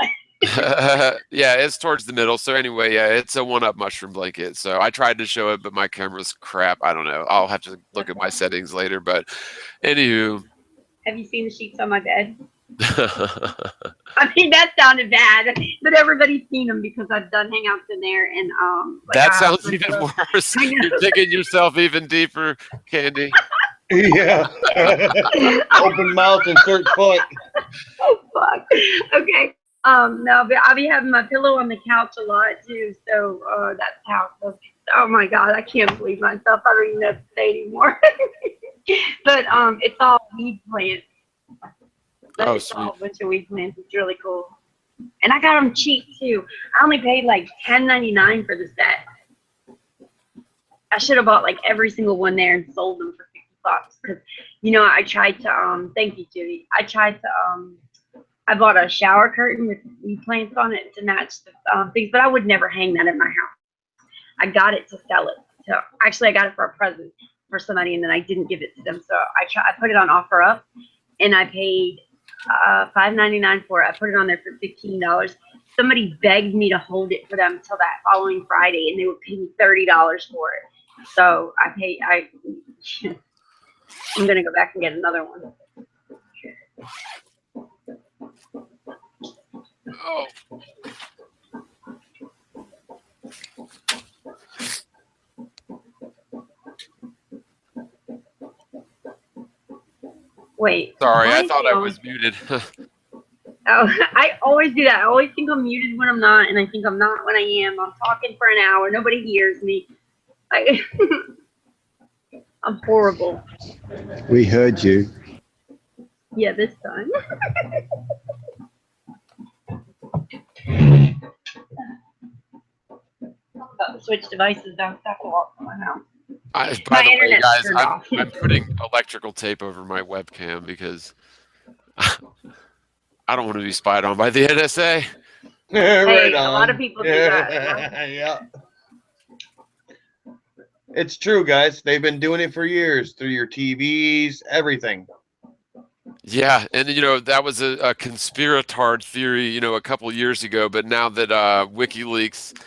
Yeah, it's towards the middle. So anyway, yeah, it's a one-up mushroom blanket. So I tried to show it, but my camera's crap. I don't know. I'll have to look at my settings later. But anywho. Have you seen the sheets on my bed? I mean, that sounded bad, but everybody's seen them because I've done hangouts in there, and like, that sounds even worse. You're digging yourself even deeper, Candy. Yeah. Open mouth and search foot. Oh fuck. Okay. No, but I'll be having my pillow on the couch a lot too, so that's how it goes. Oh my god, I can't believe myself. I don't even know what to say anymore. But it's all weed plants. Oh, it's sweet. all a bunch of weed plants. It's really cool. And I got them cheap too. I only paid like $10.99 for the set. I should have bought like every single one there and sold them for $50 because, you know, I tried to thank you, Judy. I tried to I bought a shower curtain with weed plants on it to match the things, but I would never hang that in my house. I got it to sell it. So actually, I got it for a present for somebody, and then I didn't give it to them. So I put it on OfferUp, and I paid $5.99 for it. I put it on there for $15. Somebody begged me to hold it for them until that following Friday, and they would pay me $30 for it. So I'm gonna go back and get another one. Oh. Wait. Sorry, I thought I was muted. Oh, I always do that. I always think I'm muted when I'm not, and I think I'm not when I am. I'm talking for an hour. Nobody hears me. I'm horrible. We heard you. Yeah, this time. I'm about to switch devices though. I have to walk from my house. By the way, guys, I'm putting electrical tape over my webcam because I don't want to be spied on by the NSA. Right, a lot of people do that. Yeah. It's true, guys. They've been doing it for years through your TVs, everything. Yeah, and you know that was a conspiratard theory, you know, a couple years ago. But now that WikiLeaks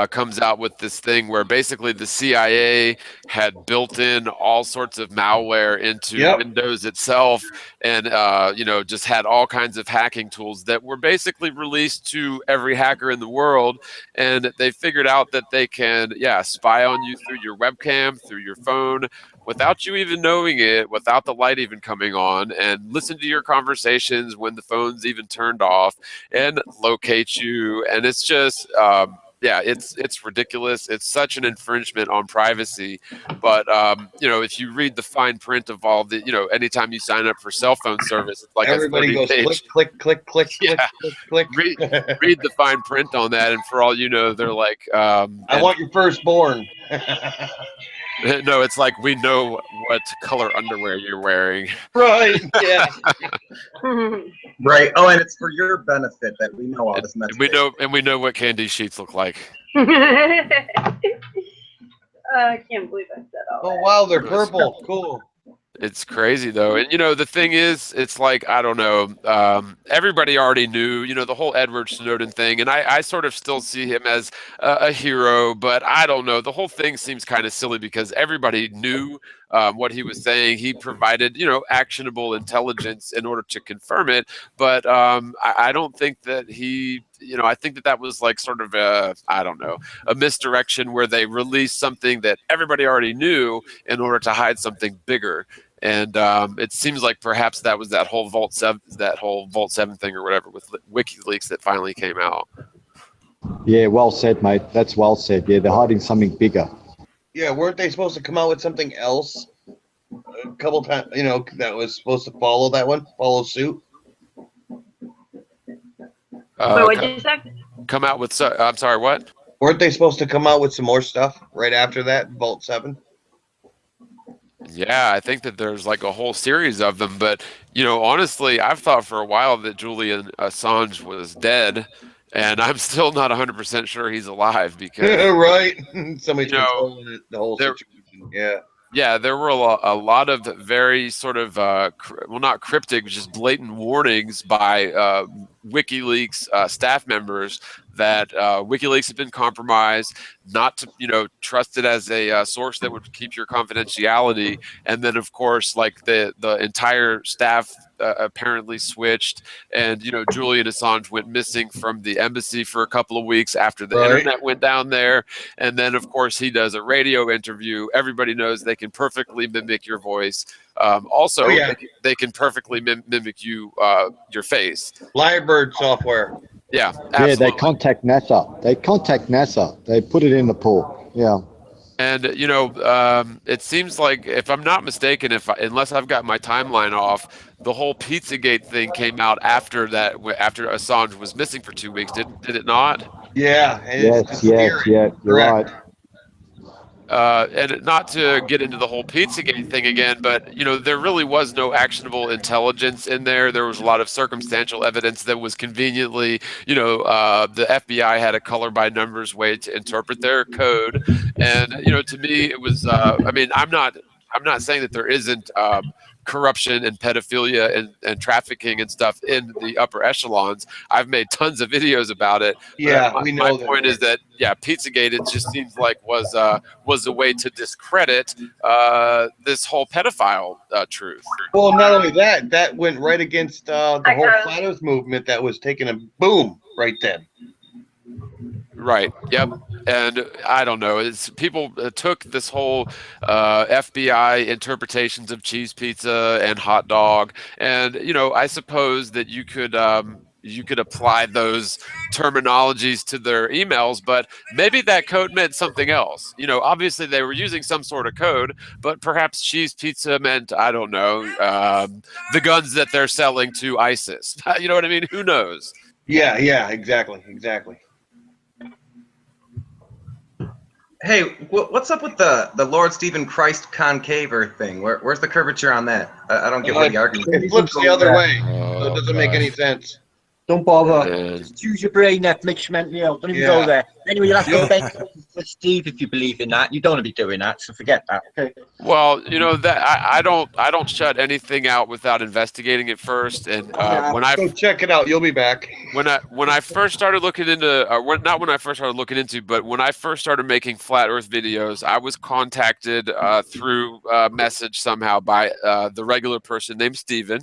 comes out with this thing where basically the CIA had built in all sorts of malware into Windows itself, and just had all kinds of hacking tools that were basically released to every hacker in the world. And they figured out that they can spy on you through your webcam, through your phone, without you even knowing it, without the light even coming on, and listen to your conversations when the phone's even turned off, and locate you. And it's just it's ridiculous. It's such an infringement on privacy. But if you read the fine print of all the, anytime you sign up for cell phone service, it's like everybody goes page. click, click, click, click, click, click. Read the fine print on that, and for all you know, they're like, I want your firstborn. No, it's like, we know what color underwear you're wearing. Right. Yeah. Right. Oh, and it's for your benefit that we know all this mess. We know what candy sheets look like. I can't believe I said all that. Wow, they're purple. Cool. It's crazy though. And the thing is, it's like, I don't know, everybody already knew, the whole Edward Snowden thing, and I sort of still see him as a hero, but I don't know, the whole thing seems kind of silly because everybody knew what he was saying. He provided, actionable intelligence in order to confirm it, but I don't think that he, I think that was like sort of a misdirection where they released something that everybody already knew in order to hide something bigger. And it seems like perhaps that was that whole Vault 7 thing or whatever with WikiLeaks that finally came out. Yeah, well said, mate. That's well said. Yeah, they're hiding something bigger. Yeah, weren't they supposed to come out with something else a couple times? That was supposed to follow suit. What'd you say? Come out with? I'm sorry, what? Weren't they supposed to come out with some more stuff right after that, Vault 7? Yeah, I think that there's like a whole series of them, but honestly, I've thought for a while that Julian Assange was dead, and I'm still not 100% sure he's alive because right, somebody's controlling it, the whole situation. Yeah, there were a lot of very sort of not cryptic, just blatant warnings by WikiLeaks staff members that WikiLeaks had been compromised, not to trust it as a source that would keep your confidentiality, and then of course like the entire staff apparently switched, and Julian Assange went missing from the embassy for a couple of weeks after the internet went down there, and then of course he does a radio interview. Everybody knows they can perfectly mimic your voice. They can perfectly mimic your face. Lyrebird software. Yeah, absolutely. Yeah, they contact NASA. They put it in the pool. Yeah. And it seems like, if I'm not mistaken, unless I've got my timeline off, the whole Pizzagate thing came out after Assange was missing for 2 weeks. Did it not? Yeah. Yes. You're right. And not to get into the whole Pizzagate thing again, but there really was no actionable intelligence in there. There was a lot of circumstantial evidence that was conveniently, the FBI had a color by numbers way to interpret their code, and to me it was. I'm not saying that there isn't corruption and pedophilia and trafficking and stuff in the upper echelons. I've made tons of videos about it. Yeah, we know. My point is that Pizzagate, it just seems like was a way to discredit this whole pedophile truth. Well, not only that went right against the whole Flat Earth movement that was taking a boom right then. Right. Yep. And I don't know. People took this whole FBI interpretations of cheese pizza and hot dog, and I suppose that you could apply those terminologies to their emails, but maybe that code meant something else. Obviously they were using some sort of code, but perhaps cheese pizza meant, I don't know, the guns that they're selling to ISIS. You know what I mean? Who knows? Yeah. Exactly. Hey, what's up with the Lord Stephen Christ concaver thing? Where's the curvature on that? I don't get what the argument is. It flips the other way, so it doesn't make any sense. Don't bother. Just use your brain, Netflix, mentally out. Don't even go there. Anyway, you'll have to beg for Steve if you believe in that. You don't want to be doing that, so forget that. Okay. Well, you know that I don't shut anything out without investigating it first. And when I go check it out, you'll be back. When I first started looking into, not when I first started looking into, but when I first started making flat Earth videos, I was contacted through message somehow by the regular person named Steven,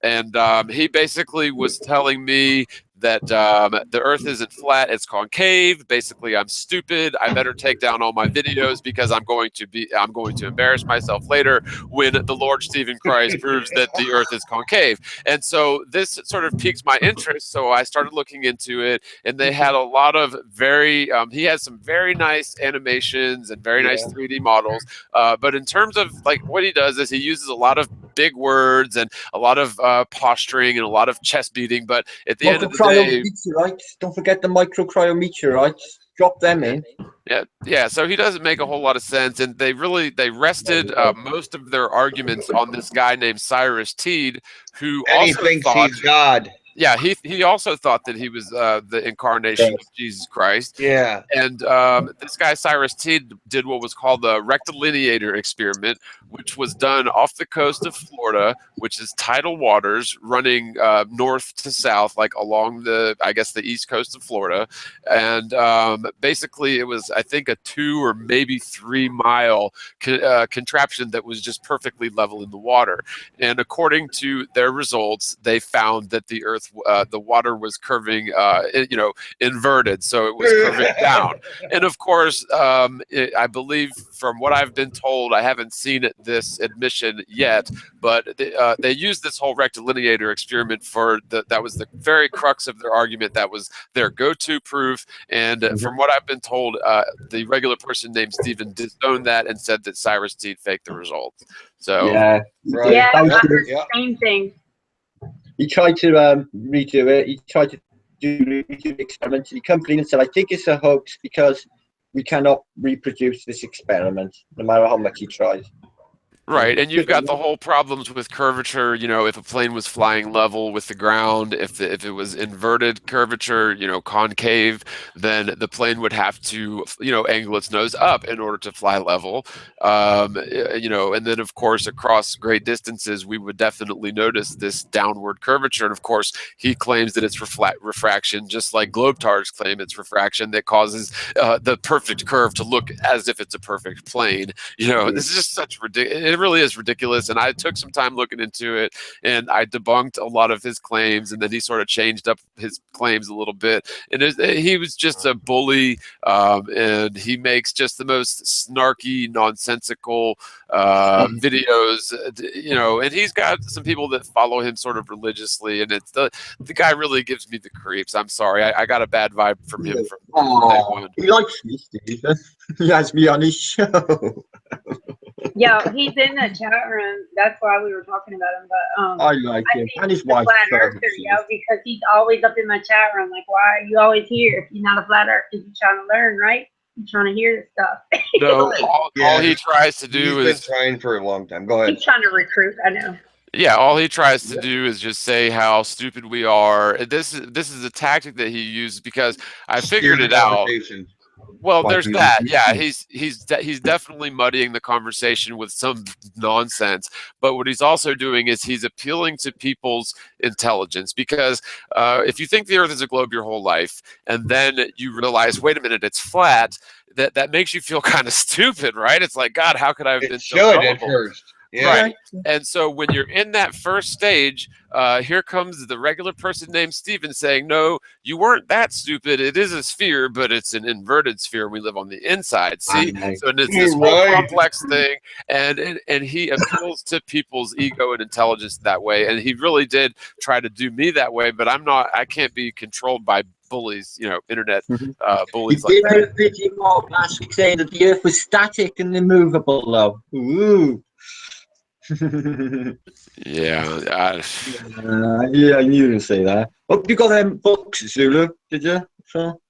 and he basically was telling me that the Earth isn't flat, it's concave. Basically, I'm stupid. I better take down all my videos because I'm going to embarrass myself later when the Lord Stephen Christ proves that the Earth is concave. And so this sort of piqued my interest. So I started looking into it, and they had a lot of he had some very nice animations and very nice 3D models. But in terms of like what he does is he uses a lot of big words and a lot of posturing and a lot of chest beating. But at the end of the day, meteorites. Don't forget the microcryometeorites. Drop them in. Yeah. So he doesn't make a whole lot of sense, and they rested most of their arguments on this guy named Cyrus Teed, who also thinks he's God. Yeah, he also thought that he was the incarnation of Jesus Christ. Yeah. And this guy, Cyrus Teed, did what was called the rectilineator experiment, which was done off the coast of Florida, which is tidal waters running north to south, like along the east coast of Florida. And basically, it was, I think, a 2 or maybe 3 mile contraption that was just perfectly level in the water. And according to their results, they found that the Earth, the water was curving, inverted, so it was curving down. And of course, I believe, from what I've been told, I haven't seen this admission yet, but they used this whole rectilineator experiment that was the very crux of their argument. That was their go-to proof. And from what I've been told, the regular person named Stephen disowned that and said that Cyrus Teed faked the results. So I heard the same thing. He tried to redo it. He tried to do the experiment. He came clean and said, "I think it's a hoax because we cannot reproduce this experiment, no matter how much he tries." Right, and you've got the whole problems with curvature. You know, if a plane was flying level with the ground, if it was inverted curvature, concave, then the plane would have to, angle its nose up in order to fly level. And then of course across great distances, we would definitely notice this downward curvature. And of course, he claims that it's refraction, just like globetrotters claim it's refraction that causes the perfect curve to look as if it's a perfect plane. This is just such ridiculous. It really is ridiculous, and I took some time looking into it, and I debunked a lot of his claims, and then he sort of changed up his claims a little bit. And he was just a bully, and he makes just the most snarky, nonsensical videos, and he's got some people that follow him sort of religiously, and it's the guy really gives me the creeps. I'm sorry, I got a bad vibe from him from day one. He likes me, Stephen. He has me on his show. Yeah, he's in the chat room. That's why we were talking about him. But I like him and his wife. Flat earther, because he's always up in my chat room. Like, why are you always here? If you're not a flat earther, you're trying to learn, right? You're trying to hear this stuff. No, all he tries to do is trying for a long time. Go ahead. He's trying to recruit. I know. Yeah, all he tries to do is just say how stupid we are. This is a tactic that he uses because I figured it out. Well, there's that. Yeah, he's definitely muddying the conversation with some nonsense. But what he's also doing is he's appealing to people's intelligence, because if you think the Earth is a globe your whole life, and then you realize, wait a minute, it's flat, that makes you feel kind of stupid, right? It's like, God, how could I have been so gullible? At first. Yeah. Right. And so when you're in that first stage, here comes the regular person named Stephen saying, no, you weren't that stupid. It is a sphere, but it's an inverted sphere. We live on the inside. See? So it's this whole complex thing. And he appeals to people's ego and intelligence that way. And he really did try to do me that way, but I can't be controlled by bullies, internet bullies. He did a video last week saying that the Earth was static and immovable, though. Ooh. Yeah, I knew you would say that. Oh, you got them books, Zulu? Did you? So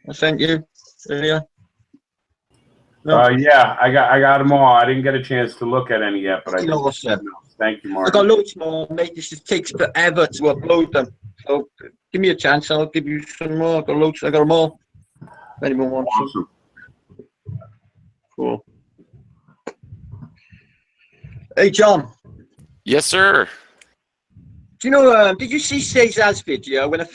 I sent you earlier. No? Yeah, I got them all. I didn't get a chance to look at any yet, but I did. Thank you, Mark. I got loads more, mate. This just takes forever to upload them. So give me a chance, and I'll give you some more. I got loads. I got them all. Anyone wants Awesome. them? Cool. Hey, John. Yes, sir. Do you know, did you see Cesar's video when a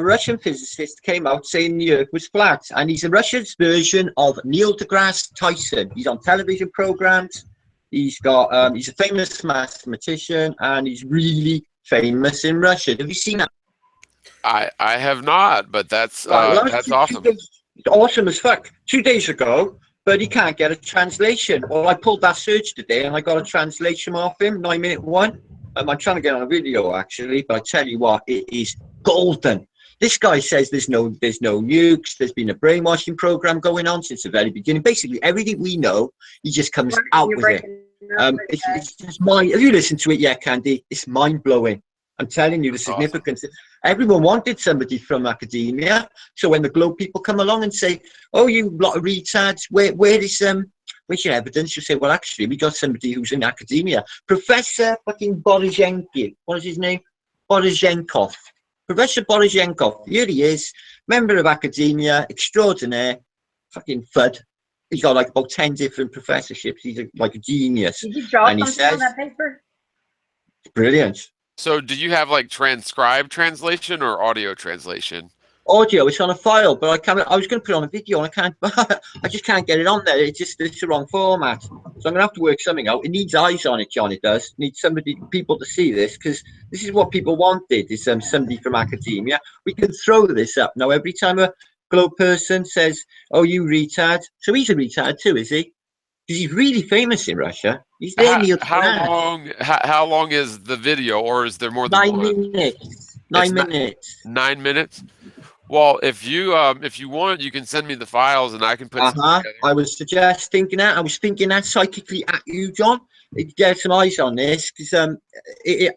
Russian physicist came out saying the Earth was flat? And he's a Russian's version of Neil deGrasse Tyson. He's on television programs. He's a famous mathematician, and he's really famous in Russia. Have you seen that? I have not, but that's awesome. It's awesome as fuck. 2 days ago, but he can't get a translation. Well, I pulled that search today, and I got a translation off him, 9-minute one. I'm trying to get on a video actually, but I tell you what, it is golden. This guy says there's no nukes. There's been a brainwashing program going on since the very beginning. Basically, everything we know, he just comes out with it. It's just have you listened to it yet, Candy? It's mind blowing. I'm telling you the significance. Awesome. Everyone wanted somebody from academia. So when the Globe people come along and say, "Oh, you lot of retards, where's your evidence?" You say, "Well, actually, we got somebody who's in academia, Professor fucking Borozhenkin. What is his name? Borozhenkov. Professor Borozhenkov. Here he is, member of academia, extraordinaire, fucking FUD. He's got like about 10 different professorships. He's like a genius." Did you draw something on that paper? It's brilliant. So do you have like transcribed translation or audio translation? Audio, it's on a file, but I can't. I was going to put it on a video, and I can't. I just can't get it on there. It's the wrong format. So I'm going to have to work something out. It needs eyes on it, John. It does. It needs people to see this, because this is what people wanted. Is somebody from academia. We can throw this up now every time a Globe person says, "Oh, you retard." So he's a retard too, is he? Because he's really famous in Russia. He's there. How long is the video, or is there more than 9 minutes? 9 minutes. 9 minutes. Well, if you want, you can send me the files, and I can put. I was thinking that psychically at you, John. Get some eyes on this, because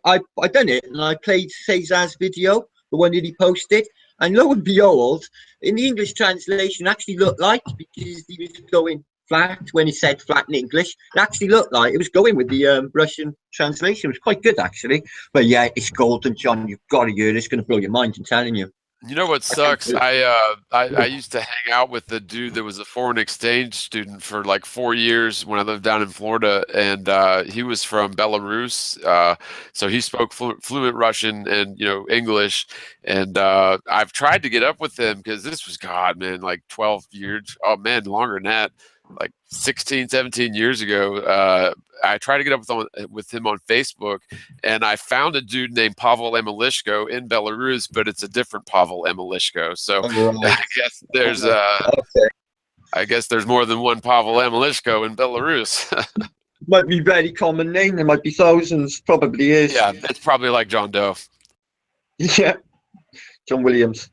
I done it, and I played Cesar's video, the one that he posted, and lo and behold, in the English translation, it actually looked like, because he was going flat when he said flat in English, it actually looked like it was going with the Russian translation. It was quite good actually. But yeah, it's golden, John. You've got to hear it. It's going to blow your mind, I'm telling you. You know what sucks? I used to hang out with the dude that was a foreign exchange student for like 4 years when I lived down in Florida, and he was from Belarus. So he spoke fluent Russian and English, and I've tried to get up with him because this was like 12 years. Oh man, longer than that. Like 16, 17 years ago, I tried to get up with him on Facebook, and I found a dude named Pavel Emilishko in Belarus, but it's a different Pavel Emilishko. So I guess there's more than one Pavel Emilishko in Belarus. Might be a very common name. There might be thousands. Probably is. Yeah, it's probably like John Doe. Yeah. John Williams.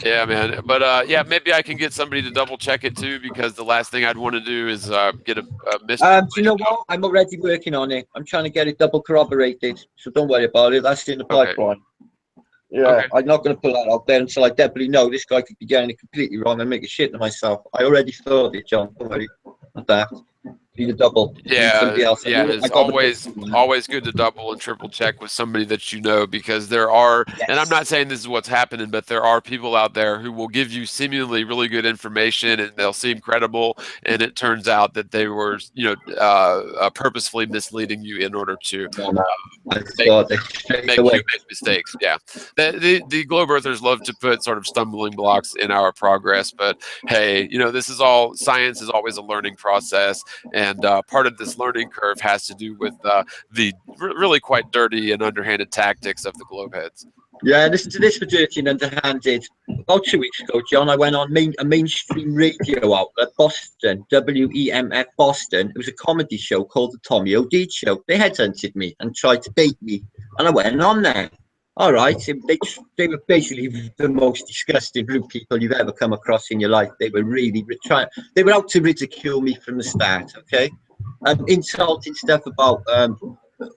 Yeah, man. But yeah, maybe I can get somebody to double check it too, because the last thing I'd want to do is get a mystery. Do you know what? I'm already working on it. I'm trying to get it double corroborated, so don't worry about it. That's in the pipeline. Yeah, okay. I'm not going to put that out there until I definitely know this guy could be getting it completely wrong and make a shit of myself. I already thought it, John. Don't worry about that. Need a double. Yeah, it's always good to double and triple check with somebody that you know, because there are, and I'm not saying this is what's happening, but there are people out there who will give you seemingly really good information, and they'll seem credible, and it turns out that they were, purposefully misleading you in order to make you make mistakes. Yeah, the Globe Earthers love to put sort of stumbling blocks in our progress, but hey, this is all, science is always a learning process. And part of this learning curve has to do with the really quite dirty and underhanded tactics of the Globeheads. Yeah, listen to this for dirty and underhanded. About 2 weeks ago, John, I went on a mainstream radio outlet, Boston, WEMF Boston. It was a comedy show called The Tommy O'Deed Show. They headhunted me and tried to bait me, and I went on there. All right, they were basically the most disgusting group of people you've ever come across in your life. They were really they were out to ridicule me from the start, okay? Insulting stuff about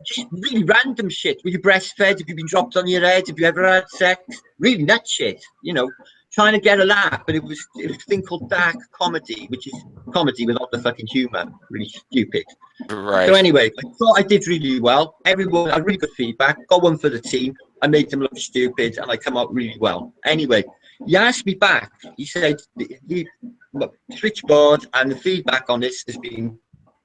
just really random shit. Were you breastfed? Have you been dropped on your head? Have you ever had sex? Really nut shit, trying to get a laugh. But it was a thing called dark comedy, which is comedy without the fucking humor. Really stupid. Right. So anyway, I thought I did really well. Everyone had really good feedback. Got one for the team. I made them look stupid, and I come out really well. Anyway, he asked me back. He said the switchboard and the feedback on this has been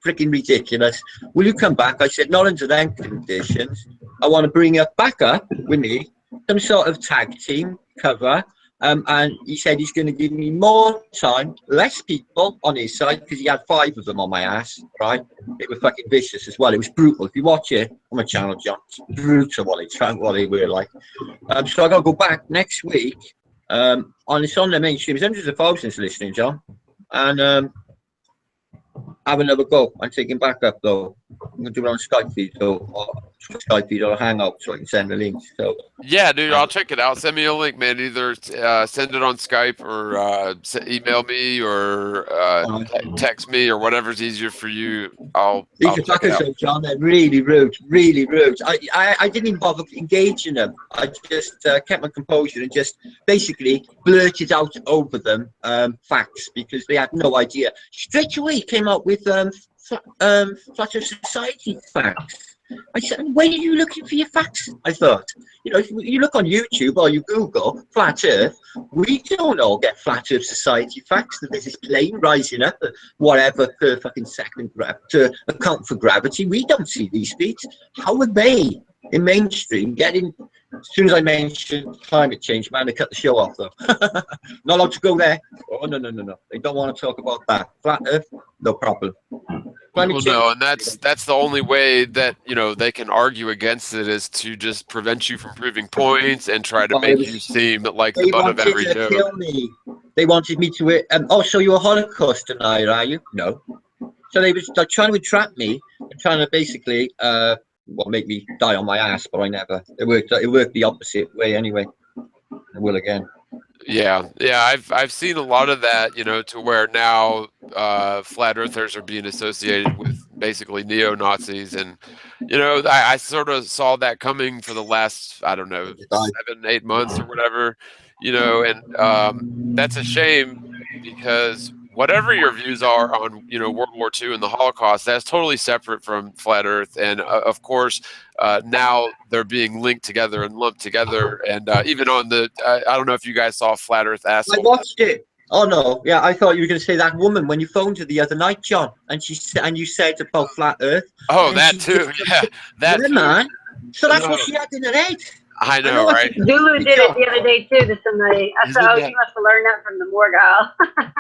freaking ridiculous. Will you come back? I said, not under them conditions. I want to bring up back up with me some sort of tag team cover. And he said he's going to give me more time, less people on his side, because he had 5 of them on my ass, right? They were fucking vicious as well. It was brutal. If you watch it on my channel, John, it's brutal what they were like. So I got to go back next week. It's on the mainstream. There's hundreds of thousands listening, John. And have another go. I'm taking back up, though. I'm going to do it on Skype feed, or Skype feed or Hangout, so I can send the links. So yeah, dude, I'll check it out. Send me a link, man. Either send it on Skype or email me or text me or whatever's easier for you. I'll check it out. John, they're really rude, really rude. I didn't even bother engaging them. I just kept my composure and just basically blurted out over them facts because they had no idea. Straight away came out with Flat Earth Society facts. I said, where are you looking for your facts? I thought, if you look on YouTube or you Google Flat Earth, we don't all get Flat Earth Society facts that there's this plane rising up at whatever per fucking second to account for gravity. We don't see these feeds. How are they in mainstream getting? As soon as I mentioned climate change, man, they cut the show off though. Not allowed to go there. Oh no. They don't want to talk about that. Flat Earth, no problem. Well, no, and that's the only way that they can argue against it is to just prevent you from proving points and try to make you seem like the butt of every joke. Kill me. They wanted me to. So you're a Holocaust denier, are you? No. So they were trying to entrap me and trying to basically make me die on my ass, but I never. It worked the opposite way anyway. I will again. Yeah, I've seen a lot of that, to where now flat earthers are being associated with basically neo-Nazis, and I sort of saw that coming for the last 7-8 months or whatever, and that's a shame because whatever your views are on World War II and the Holocaust, that's totally separate from flat Earth, and of course now they're being linked together and lumped together, and even on the I don't know if you guys saw Flat Earth Asshole. I watched it. Oh no, yeah, I thought you were going to say that woman when you phoned her the other night, John, and you said about Flat Earth. Oh, that too, yeah, that too. Man. So that's what she had in her head. I know, right? Zulu did it the other day too to somebody. I thought, you must have learned that from the Morgile.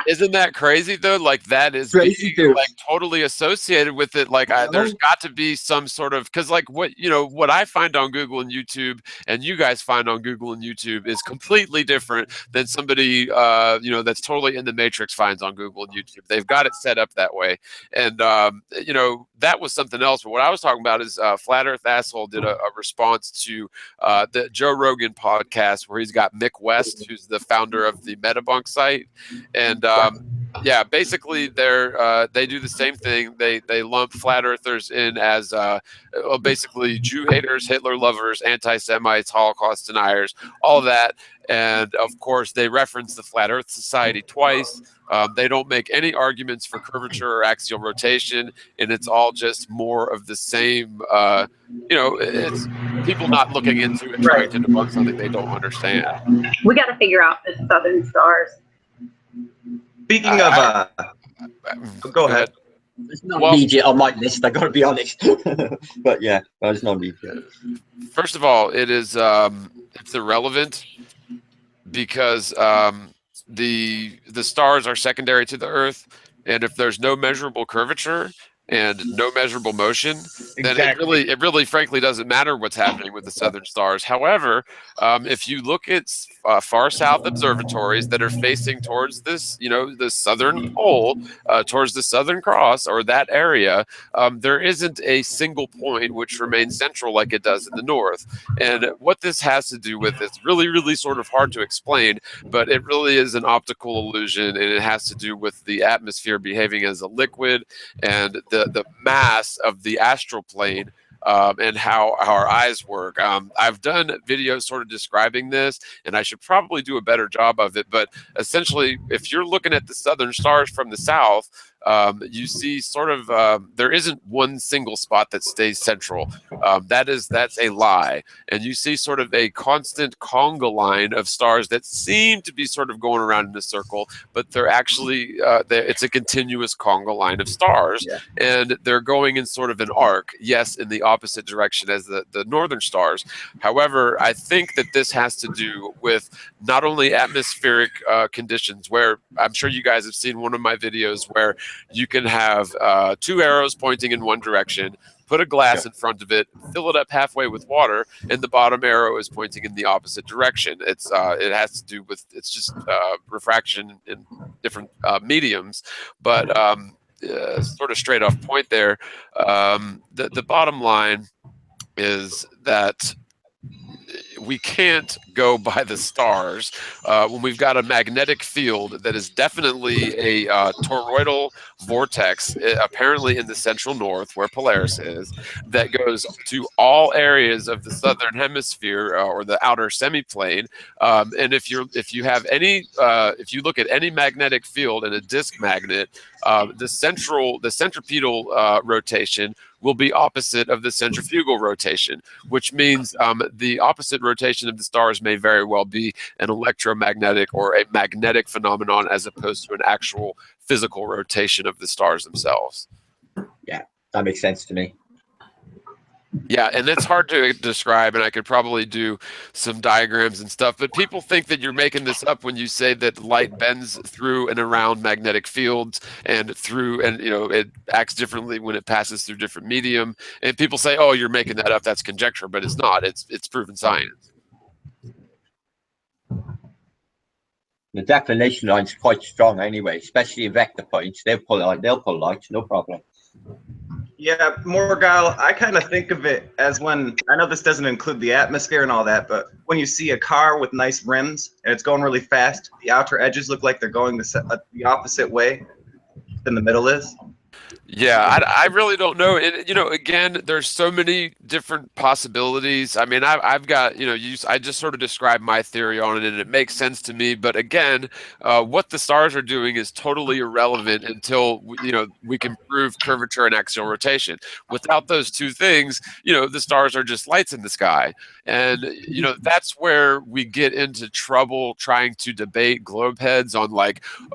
Isn't that crazy though? Like that is crazy, being, like totally associated with it. Like there's got to be some sort of, because like what I find on Google and YouTube and you guys find on Google and YouTube is completely different than somebody that's totally in the Matrix finds on Google and YouTube. They've got it set up that way, and that was something else. But what I was talking about is Flat Earth Asshole did a response to the Joe Rogan podcast where he's got Mick West, who's the founder of the Metabunk site, and basically they do the same thing. They lump flat earthers in as basically Jew haters, Hitler lovers, anti-Semites, Holocaust deniers, all that. And of course, they reference the Flat Earth Society twice. They don't make any arguments for curvature or axial rotation, and it's all just more of the same. It's people not looking into and trying to debunk something they don't understand. We got to figure out the Southern Stars. Speaking of, go ahead. There's no need yet on my list. I got to be honest, but yeah, there's no need yet. First of all, it is it's irrelevant because the stars are secondary to the Earth, and if there's no measurable curvature and no measurable motion, then it really frankly doesn't matter what's happening with the southern stars. However, if you look at far south observatories that are facing towards this, the southern pole, towards the Southern Cross or that area, there isn't a single point which remains central like it does in the north. And what this has to do with, it's really, really sort of hard to explain, but it really is an optical illusion, and it has to do with the atmosphere behaving as a liquid and the mass of the astral plane, and how our eyes work. I've done videos sort of describing this, and I should probably do a better job of it. But essentially, if you're looking at the southern stars from the south, you see sort of there isn't one single spot that stays central. That's a lie, and you see sort of a constant conga line of stars that seem to be sort of going around in a circle, but they're actually it's a continuous conga line of stars, and they're going in sort of an arc. Yes, in the opposite direction as the northern stars. However, I think that this has to do with not only atmospheric conditions, where I'm sure you guys have seen one of my videos where you can have two arrows pointing in one direction, put a glass in front of it, fill it up halfway with water, and the bottom arrow is pointing in the opposite direction. It has to do with, it's just refraction in different mediums, but sort of straight off point there. The bottom line is that we can't go by the stars when we've got a magnetic field that is definitely a toroidal vortex, apparently in the central north where Polaris is, that goes to all areas of the southern hemisphere or the outer semiplane. And if you look at any magnetic field in a disk magnet, the centripetal rotation will be opposite of the centrifugal rotation, which means the opposite rotation of the stars may very well be an electromagnetic or a magnetic phenomenon as opposed to an actual physical rotation of the stars themselves. Yeah, that makes sense to me. Yeah, and it's hard to describe, and I could probably do some diagrams and stuff, but people think that you're making this up when you say that light bends through and around magnetic fields and it acts differently when it passes through different medium. And people say, oh, you're making that up, that's conjecture, but it's not. It's proven science. The declination line's quite strong anyway, especially in vector points. They'll pull light, no problem. Yeah, Morgile, I kind of think of it as when, I know this doesn't include the atmosphere and all that, but when you see a car with nice rims and it's going really fast, the outer edges look like they're going the opposite way than the middle is. Yeah, I really don't know. Again, there's so many different possibilities. I mean, I've got, I just sort of described my theory on it, and it makes sense to me. But again, what the stars are doing is totally irrelevant until, we can prove curvature and axial rotation. Without those two things, the stars are just lights in the sky. And, that's where we get into trouble trying to debate globe heads on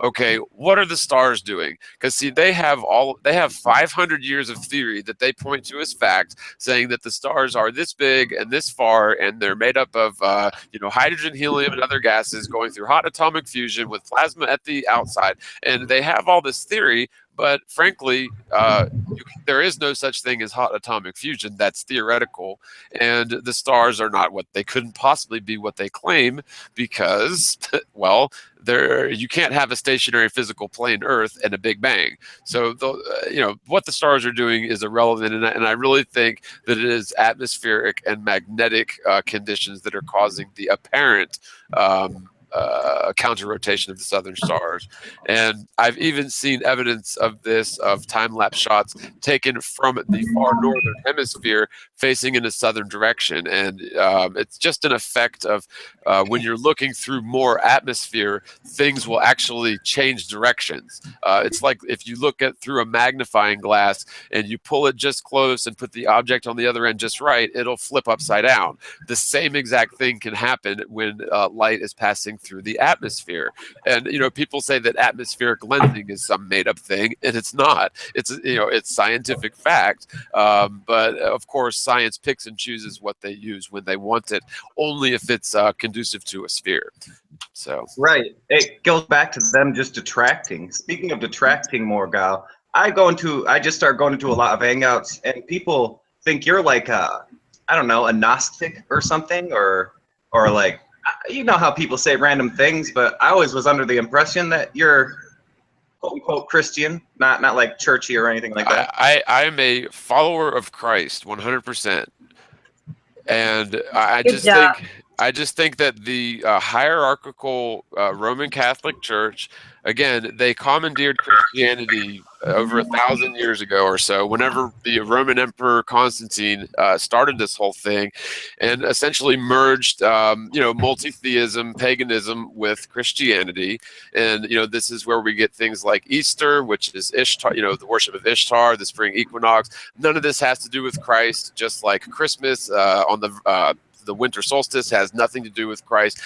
okay, what are the stars doing? Because see, they have 500 years of theory that they point to as fact, saying that the stars are this big and this far, and they're made up of hydrogen, helium, and other gases going through hot atomic fusion with plasma at the outside. And they have all this theory, but frankly, there is no such thing as hot atomic fusion. That's theoretical, and the stars are not they couldn't possibly be what they claim, because, well, you can't have a stationary physical plane Earth and a Big Bang. So what the stars are doing is irrelevant, and I really think that it is atmospheric and magnetic conditions that are causing the apparent counter rotation of the southern stars. And I've even seen evidence of this, of time-lapse shots taken from the far northern hemisphere facing in a southern direction. And it's just an effect of when you're looking through more atmosphere, things will actually change directions. It's like if you look through a magnifying glass and you pull it just close and put the object on the other end just right, it'll flip upside down. The same exact thing can happen when light is passing through the atmosphere. And people say that atmospheric lensing is some made-up thing, and it's not. It's scientific fact, but of course science picks and chooses what they use when they want it, only if it's conducive to a sphere. So right, it goes back to them just detracting. Speaking of detracting, Morgile, I just start going into a lot of hangouts, and people think you're like a Gnostic or something, or like, how people say random things, but I always was under the impression that you're quote unquote Christian, not like churchy or anything like that. I am a follower of Christ, 100%. And I just think I just think that the hierarchical Roman Catholic Church, again, they commandeered Christianity over 1,000 years ago or so, whenever the Roman Emperor Constantine started this whole thing, and essentially merged, multi-theism, paganism with Christianity. And, this is where we get things like Easter, which is Ishtar, the worship of Ishtar, the spring equinox. None of this has to do with Christ, just like Christmas on the winter solstice has nothing to do with Christ.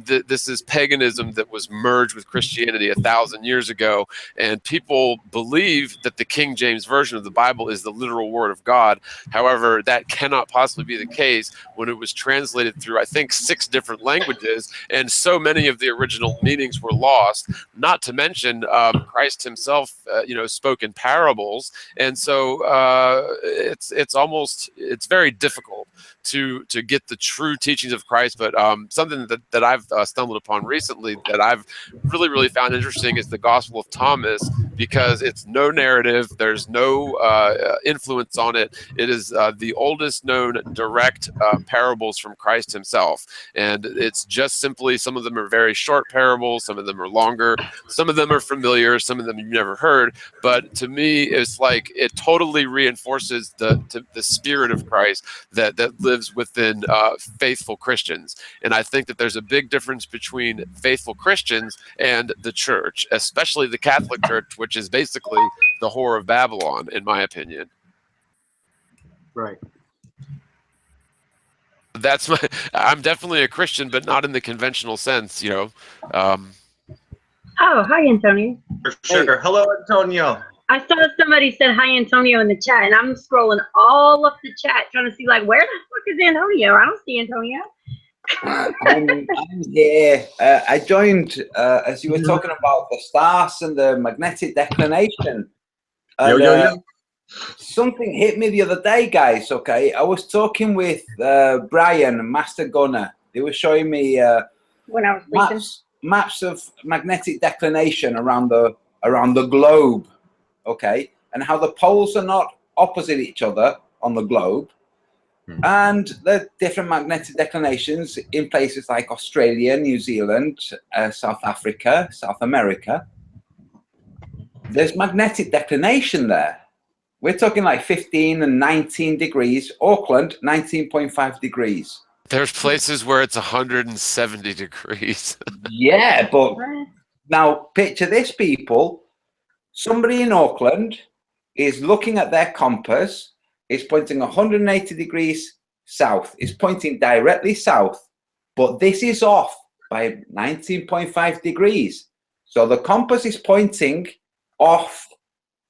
This is paganism that was merged with Christianity 1,000 years ago, and people believe that the King James Version of the Bible is the literal word of God. However, that cannot possibly be the case when it was translated through, I think, 6 different languages, and so many of the original meanings were lost. Not to mention, Christ himself, spoke in parables, and so it's very difficult to get the true teachings of Christ. But something that I've stumbled upon recently that I've really found interesting is the Gospel of Thomas, because it's no narrative, there's no influence on it. It is the oldest known direct parables from Christ himself, and it's just simply, some of them are very short parables, some of them are longer, some of them are familiar, some of them you've never heard. But to me, it's like it totally reinforces the spirit of Christ that lives within faithful Christians. And I think that there's a big difference between faithful Christians and the church, especially the Catholic Church, which is basically the whore of Babylon, in my opinion. Right. I'm definitely a Christian, but not in the conventional sense, Oh, hi, Antonio. For sure. Hey. Hello, Antonio. I saw somebody said hi, Antonio, in the chat, and I'm scrolling all up the chat trying to see, like, where the fuck is Antonio? I don't see Antonio. I'm here. I joined as you were talking about the stars and the magnetic declination. And, something hit me the other day, guys. Okay, I was talking with Brian, Master Gunner. They were showing me when I was maps of magnetic declination around the globe. Okay, and how the poles are not opposite each other on the globe. And the different magnetic declinations in places like Australia, New Zealand, South Africa, South America. There's magnetic declination there. We're talking like 15 and 19 degrees. Auckland, 19.5 degrees. There's places where it's 170 degrees. Yeah, but now picture this, people. Somebody in Auckland is looking at their compass. It's pointing 180 degrees south. It's pointing directly south, but this is off by 19.5 degrees. So the compass is pointing off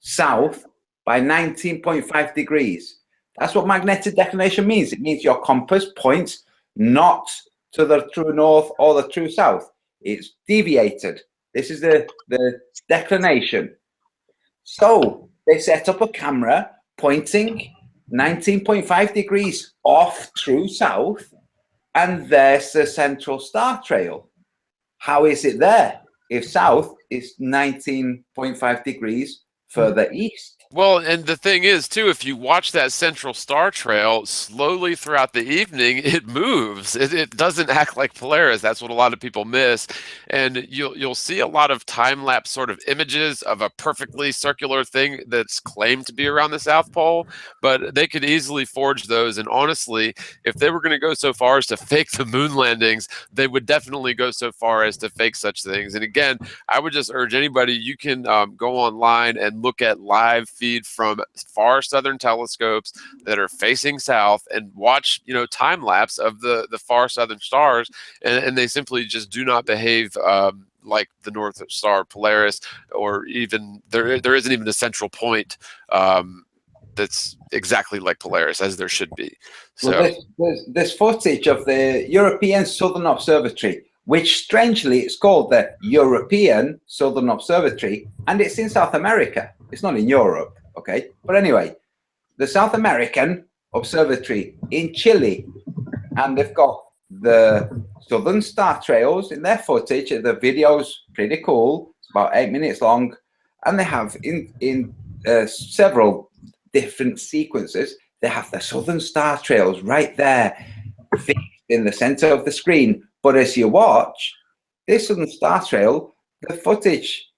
south by 19.5 degrees. That's what magnetic declination means. It means your compass points not to the true north or the true south. It's deviated. This is the declination. So they set up a camera pointing 19.5 degrees off true south, and there's the central star trail. How is it there if south is 19.5 degrees further east? Well, and the thing is, too, if you watch that central star trail slowly throughout the evening, it moves. It doesn't act like Polaris. That's what a lot of people miss. And you'll see a lot of time-lapse sort of images of a perfectly circular thing that's claimed to be around the South Pole, but they could easily forge those. And honestly, if they were going to go so far as to fake the moon landings, they would definitely go so far as to fake such things. And again, I would just urge anybody, you can go online and look at live feed from far southern telescopes that are facing south and watch, time lapse of the far southern stars, and they simply just do not behave like the North Star Polaris, or even there isn't even a central point that's exactly like Polaris, as there should be. So well, there's footage of the European Southern Observatory, which strangely it's called the European Southern Observatory, and it's in South America. It's not in Europe, okay? But anyway, the South American Observatory in Chile, and they've got the Southern Star Trails in their footage. The video's pretty cool. It's about 8 minutes long, and they have in several different sequences, they have the Southern Star Trails right there fixed in the center of the screen. But as you watch this Southern Star Trail, the footage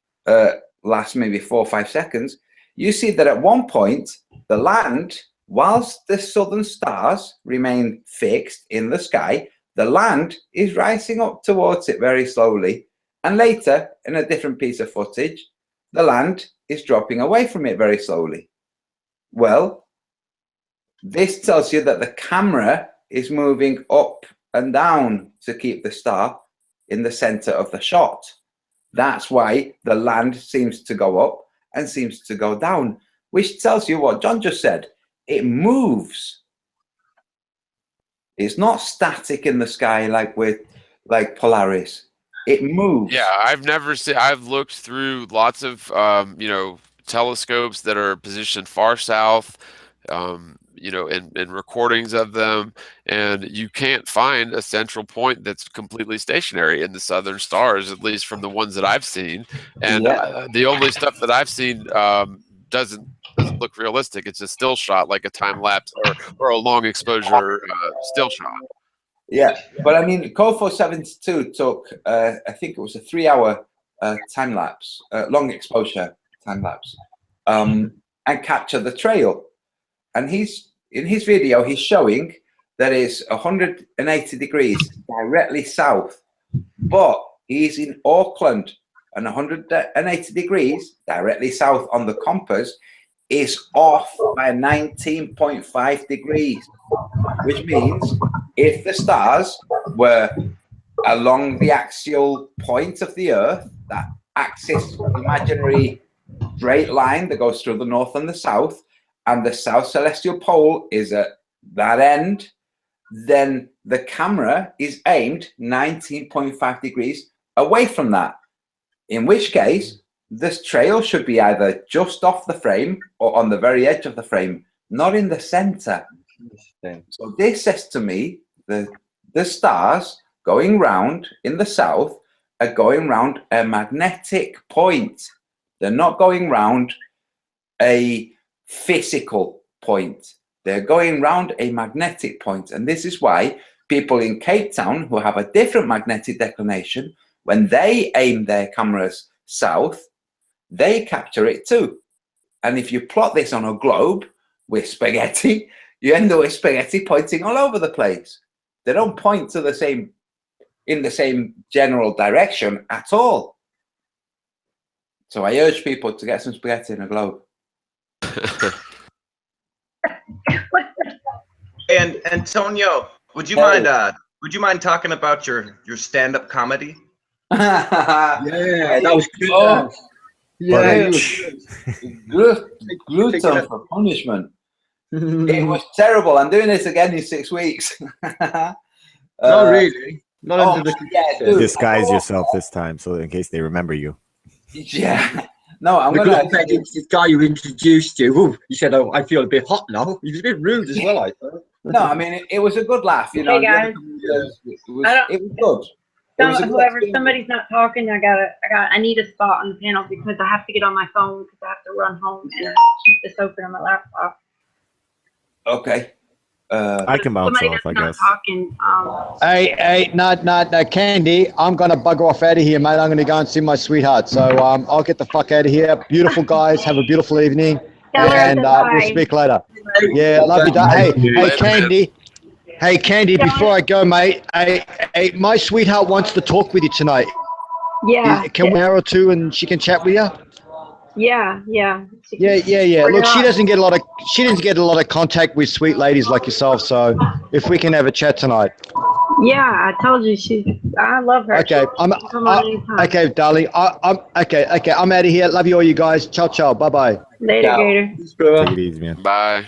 lasts maybe 4 or 5 seconds. You see that at one point, the land, whilst the southern stars remain fixed in the sky, the land is rising up towards it very slowly. And later, in a different piece of footage, the land is dropping away from it very slowly. Well, this tells you that the camera is moving up and down to keep the star in the center of the shot. That's why the land seems to go up and seems to go down, which tells you what John just said. It moves. It's not static in the sky like Polaris. It moves. Yeah, I've looked through lots of you know, telescopes that are positioned far south, you know, in recordings of them, and you can't find a central point that's completely stationary in the southern stars, at least from the ones that I've seen. And the only stuff that I've seen doesn't look realistic. It's a still shot, like a time lapse or a long exposure still shot. Yeah, but I mean, Cofo 72 took, I think it was a 3-hour time lapse, long exposure time lapse, and captured the trail. And in his video, he's showing that it's 180 degrees directly south, but he's in Auckland, and 180 degrees directly south on the compass is off by 19.5 degrees, which means if the stars were along the axial point of the Earth, that axis imaginary straight line that goes through the north and the south, and the south celestial pole is at that end, then the camera is aimed 19.5 degrees away from that, in which case this trail should be either just off the frame or on the very edge of the frame, not in the center. So this says to me that the stars going round in the south are going round a magnetic point. They're not going round a physical point. They're going round a magnetic point. And this is why people in Cape Town who have a different magnetic declination, when they aim their cameras south, they capture it too. And if you plot this on a globe with spaghetti, you end up with spaghetti pointing all over the place. They don't point to in the same general direction at all. So I urge people to get some spaghetti in a globe. And Antonio, would you mind talking about your stand-up comedy? Yeah, that was good. Yeah, gluten for punishment. It was terrible. I'm doing this again in 6 weeks. Not really. Not under the disguise yourself this time, so in case they remember you. Yeah. No, I'm going to. This guy you introduced you. Ooh, you said, "Oh, I feel a bit hot now." He was a bit rude as well, I thought. No, I mean it was a good laugh. You know, hey guys. It was good. Somebody's not talking. I need a spot on the panel because I have to get on my phone because I have to run home and keep this open on my laptop. Okay. I can bounce off, I guess. Talking, Hey, no, Candy, I'm going to bugger off out of here, mate. I'm going to go and see my sweetheart. So I'll get the fuck out of here. Beautiful guys. Have a beautiful evening. And we'll speak later. Yeah, love you. Hey, Candy. Hey, Candy, before I go, mate, hey, my sweetheart wants to talk with you tonight. Yeah. Can we hour or two and she can chat with you? Yeah. Yeah. Look, she doesn't get a lot of contact with sweet ladies like yourself. So if we can have a chat tonight. Yeah, I told you I love her. Okay, okay, darling. I'm okay. I'm out of here. Love you all, you guys. Ciao. Bye. Later, Gator. Take it easy, man. Bye.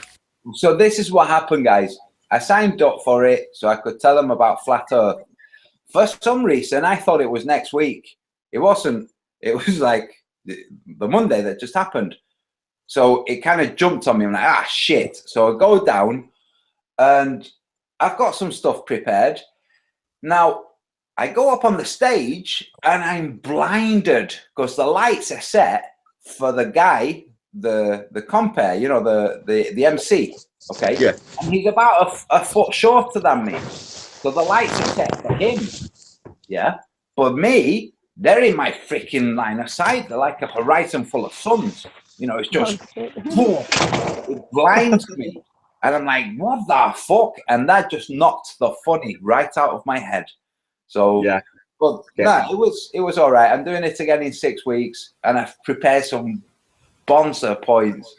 So this is what happened, guys. I signed up for it so I could tell them about Flat Earth. For some reason, I thought it was next week. It wasn't. It was like the Monday that just happened. So it kind of jumped on me. I'm like, shit. So I go down and I've got some stuff prepared. Now, I go up on the stage and I'm blinded because the lights are set for the guy, the compere, you know, the MC. Okay. Yeah. And he's about a foot shorter than me. So the lights are set for him. Yeah. But me, they're in my freaking line of sight. They're like a horizon full of suns. You know, it's just, it blinds me. And I'm like, what the fuck? And that just knocked the funny right out of my head. So, yeah. But no, it was all right. I'm doing it again in 6 weeks, and I've prepared some bonzer points.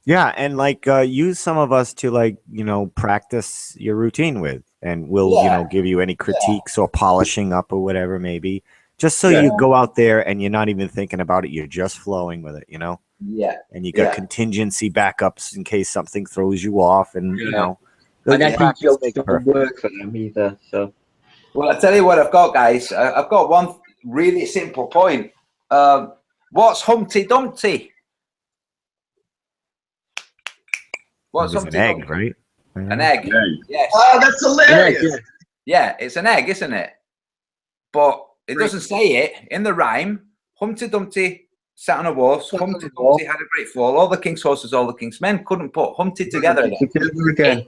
Yeah, and like use some of us to like, you know, practice your routine with, and we'll, you know, give you any critiques or polishing up or whatever maybe. Just so you go out there and you're not even thinking about it, you're just flowing with it, you know? Yeah. And you got contingency backups in case something throws you off, and you know. And I think jokes don't work for them either. So, well, I tell you what I've got, guys. I've got one really simple point. What's Humpty Dumpty? What's an egg, right? An egg. Yes. Oh, that's hilarious. Yeah, it's an egg, isn't it? But it doesn't say it in the rhyme. Humpty Dumpty sat on a horse. Humpty Dumpty had a great fall. All the king's horses, all the king's men couldn't put Humpty together again.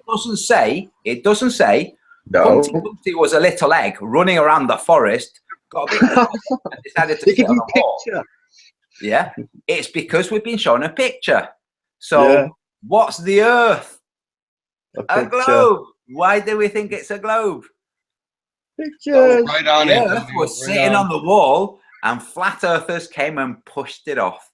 It doesn't say. No. Humpty Dumpty was a little egg running around the forest, got a bit and decided to sit on a wall. Yeah, it's because we've been shown a picture. So what's the Earth? A globe. Why do we think it's a globe? Pictures. Right on the it. Earth was sitting on the wall, and flat earthers came and pushed it off.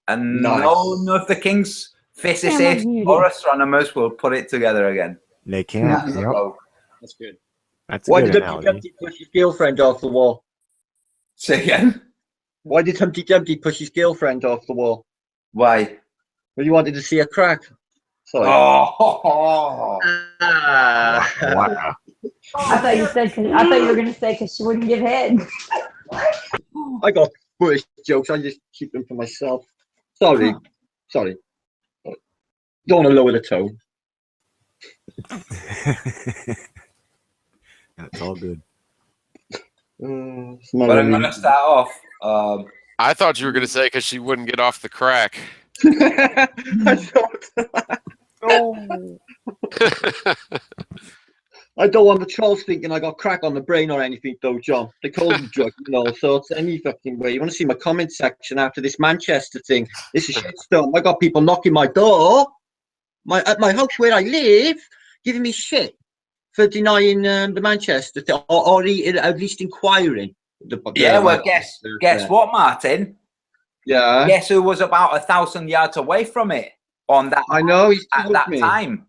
And none of the king's physicists or astronomers will put it together again. They can't. That's good. That's Why good did Humpty Dumpty push his girlfriend off the wall? Say again? Why did Humpty Dumpty push his girlfriend off the wall? Why? Well, you wanted to see her crack. Sorry. Oh. Wow. I thought you were going to say because she wouldn't give head. I got British jokes. I just keep them for myself. Sorry. Sorry. Don't want to lower the tone. That's all good. But I'm going to start off. I thought you were going to say because she wouldn't get off the crack. I thought. Oh. I don't want the trolls thinking I got crack on the brain or anything, though, John. They call me drug and all sorts. Any fucking way. You want to see my comment section after this Manchester thing? This is shitstorm. I got people knocking my door, at my house where I live, giving me shit for denying the Manchester thing, or at least inquiring. Well, guess what, Martin? Yeah. Guess who was about 1,000 yards away from it on that? I know. At that time.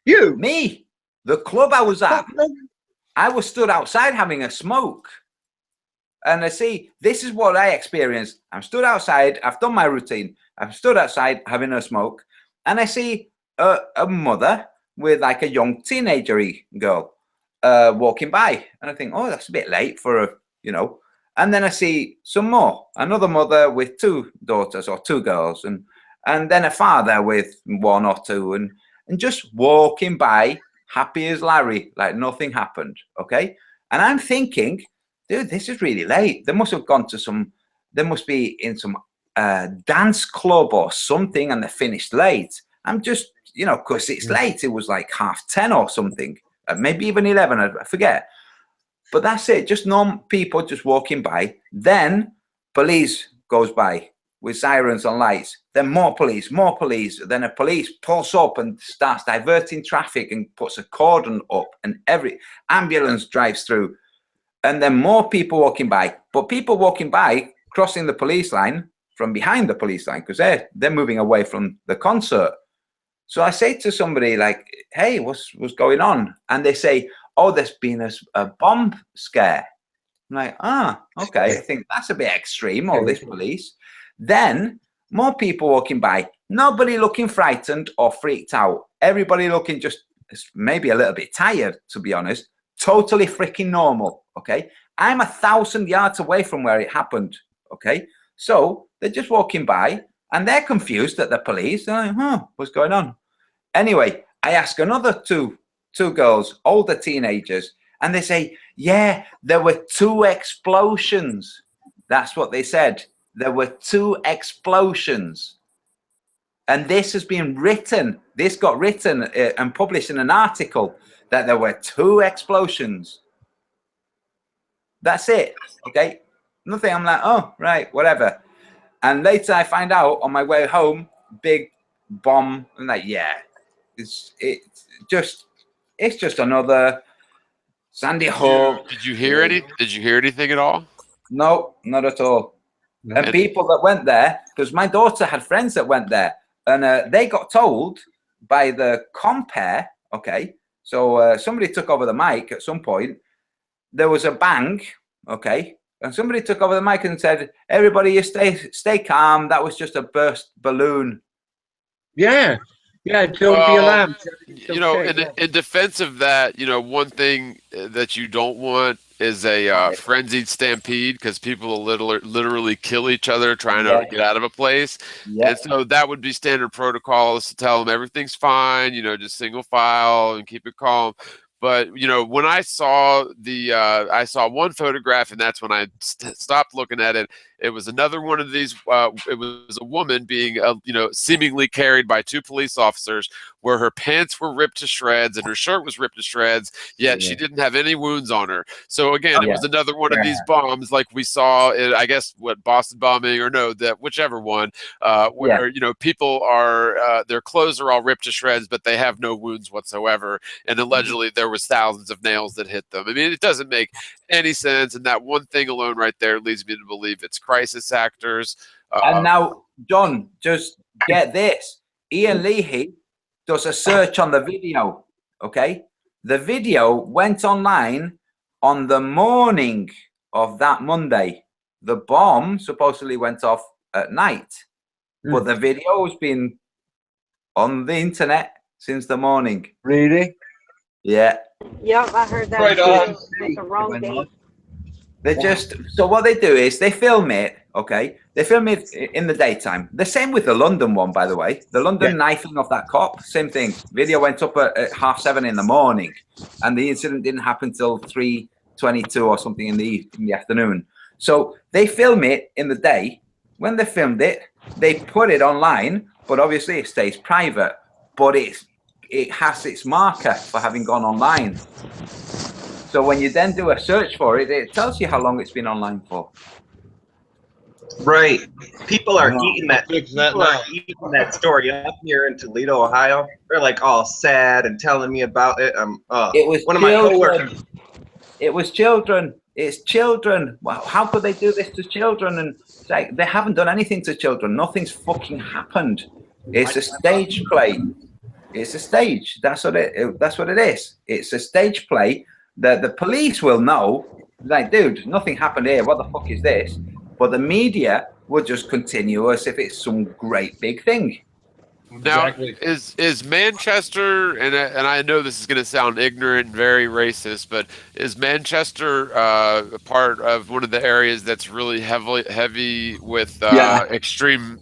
You? Me. The club I was at. I was stood outside having a smoke. And I see, this is what I experienced. I'm stood outside. I've done my routine. I'm stood outside having a smoke. And I see a mother with like a young teenager-y girl walking by. And I think, oh, that's a bit late for a, you know. And then I see some more. Another mother with 2 daughters or 2 girls. And then a father with 1 or 2. And just walking by, happy as Larry, like nothing happened, okay? And I'm thinking, dude, this is really late. They must have gone to they must be in some dance club or something, and they finished late. I'm just, you know, because it's late. It was like 10:30 or something, maybe even 11, I forget. But that's it, just normal people just walking by. Then police goes by with sirens and lights, then more police, then a police pulls up and starts diverting traffic and puts a cordon up, and every ambulance drives through, and then more people walking by, but people walking by crossing the police line from behind the police line because they're moving away from the concert. So I say to somebody like, hey, what's going on? And they say, oh, there's been a bomb scare. I'm like, okay, I think that's a bit extreme, all this police. Then more people walking by, nobody looking frightened or freaked out. Everybody looking just maybe a little bit tired, to be honest. Totally freaking normal, okay? I'm 1,000 yards away from where it happened, okay? So they're just walking by and they're confused at the police. They're like, what's going on? Anyway, I ask another two girls, older teenagers, and they say, yeah, there were 2 explosions. That's what they said. There were 2 explosions. And this has been written. This got written and published in an article that there were 2 explosions. That's it. Okay. Nothing. I'm like, oh, right, whatever. And later I find out on my way home, big bomb. I'm like, yeah, it's just another Sandy Hook. Did you hear any? Did you hear anything at all? No, not at all. No. And people that went there, because my daughter had friends that went there, and they got told by the compere. Okay, so somebody took over the mic at some point. There was a bang. Okay. And somebody took over the mic and said, "Everybody, you stay calm. That was just a burst balloon." Yeah, don't be alarmed. You know, in defense of that, you know, one thing that you don't want is a frenzied stampede, because people will literally kill each other trying to get out of a place. And so that would be standard protocol, is to tell them everything's fine, you know, just single file and keep it calm. But, you know, when I saw I saw one photograph, and that's when I stopped looking at it. It was another one of these. It was a woman being, you know, seemingly carried by 2 police officers, where her pants were ripped to shreds and her shirt was ripped to shreds, yet she didn't have any wounds on her. So again, it was another one of these bombs, like we saw in, I guess, what, Boston bombing, or no, that whichever one, where you know, people are their clothes are all ripped to shreds, but they have no wounds whatsoever, and allegedly there was thousands of nails that hit them. I mean, it doesn't make any sense, and that one thing alone right there leads me to believe it's crisis actors. And now, John, just get this. Ian Leahy does a search on the video, okay? The video went online on the morning of that Monday. The bomb supposedly went off at night, but the video has been on the internet since the morning. Really? Yeah. Yep, I heard that. Right on. That's the wrong date. They just, so what they do is they film it, okay? They film it in the daytime. The same with the London one, by the way. The London knifing of that cop, same thing. Video went up at 7:30 in the morning, and the incident didn't happen till 3:22 or something in the afternoon. So they film it in the day. When they filmed it, they put it online, but obviously it stays private. But it has its marker for having gone online. So when you then do a search for it, it tells you how long it's been online for. Right. People are eating that. People are eating that story up here in Toledo, Ohio. They're like all sad and telling me about it. It was one of my coworkers. It was children. It's children. Wow, how could they do this to children? And it's like, they haven't done anything to children. Nothing's fucking happened. It's a stage play. It's a stage. That's what it is. It's a stage play that the police will know. Like, dude, nothing happened here. What the fuck is this? But the media will just continue as if it's some great big thing. Now, is Manchester, and I know this is going to sound ignorant and very racist, but is Manchester a part of one of the areas that's really heavy with extreme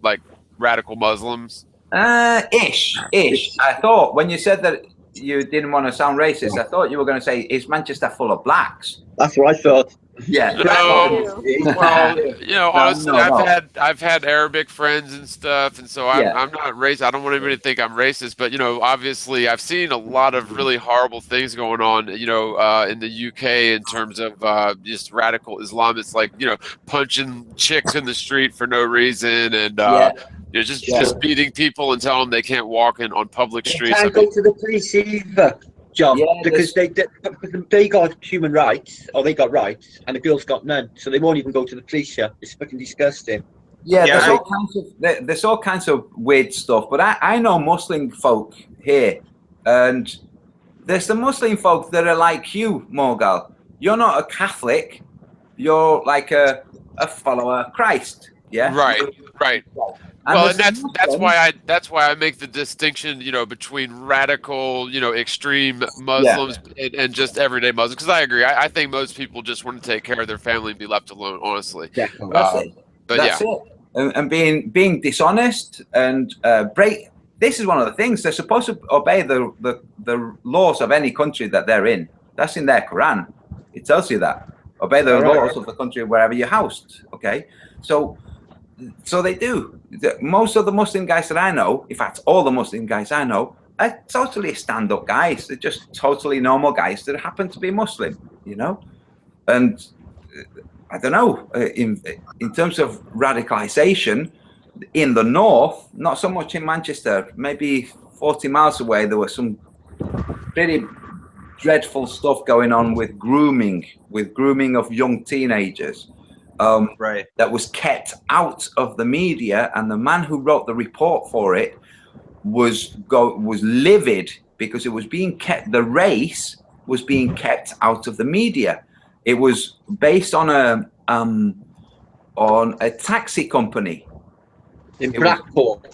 like radical Muslims? Ish. I thought when you said that you didn't want to sound racist, I thought you were going to say, is Manchester full of blacks? That's what I thought. Yeah. No, well, you know, honestly, I've had Arabic friends and stuff, and so I'm not racist. I don't want anybody to think I'm racist, but you know, obviously, I've seen a lot of really horrible things going on, you know, in the UK in terms of just radical Islamists, like, you know, punching chicks in the street for no reason, and you know, just beating people and telling them they can't walk on public streets. They can't go to the police either, John, because they got human rights, or they got rights, and the girls got none, so they won't even go to the police here. It's fucking disgusting. Yeah, there's all kinds of weird stuff, but I know Muslim folk here, and there's the Muslim folk that are like you, Morgile. You're not a Catholic, you're like a follower of Christ. Yeah. Right. Well, and that's why I make the distinction, you know, between radical, you know, extreme Muslims and just everyday Muslims. Because I agree, I think most people just want to take care of their family and be left alone. Honestly, that's it. But that's it. And being dishonest and break. This is one of the things they're supposed to obey the laws of any country that they're in. That's in their Quran. It tells you that obey the laws of the country wherever you're housed. Okay, so. So they do. Most of the Muslim guys that I know, in fact, all the Muslim guys I know, are totally stand-up guys. They're just totally normal guys that happen to be Muslim, you know. And I don't know, in terms of radicalization in the north, not so much in Manchester. Maybe 40 miles away, there was some pretty dreadful stuff going on with grooming of young teenagers. Right. That was kept out of the media, and the man who wrote the report for it was livid because it was being kept. The race was being kept out of the media. It was based on a taxi company in Blackpool.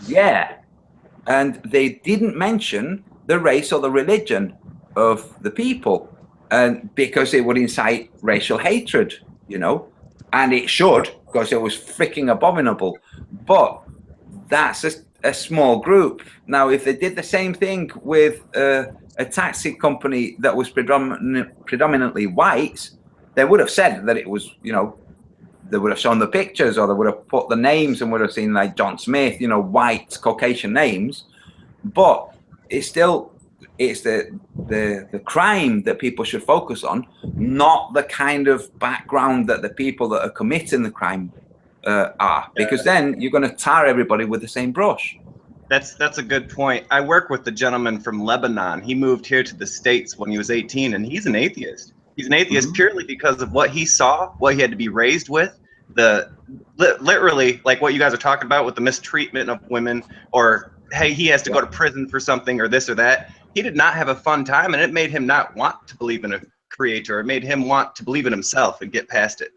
Yeah, and they didn't mention the race or the religion of the people, and because it would incite racial hatred, you know. And it should, because it was freaking abominable. But that's a small group. Now, if they did the same thing with a taxi company that was predominantly white, they would have said that it was, you know, they would have shown the pictures, or they would have put the names and would have seen like John Smith, you know, white Caucasian names. But it's the crime that people should focus on, not the kind of background that the people that are committing the crime are, because then you're going to tar everybody with the same brush. That's a good point. I work with the gentleman from Lebanon. He moved here to the States when he was 18, and he's an atheist. He's an atheist purely because of what he saw, what he had to be raised with, literally like what you guys are talking about with the mistreatment of women, or hey, he has to go to prison for something, or this or that. He did not have a fun time, and it made him not want to believe in a creator. It made him want to believe in himself and get past it.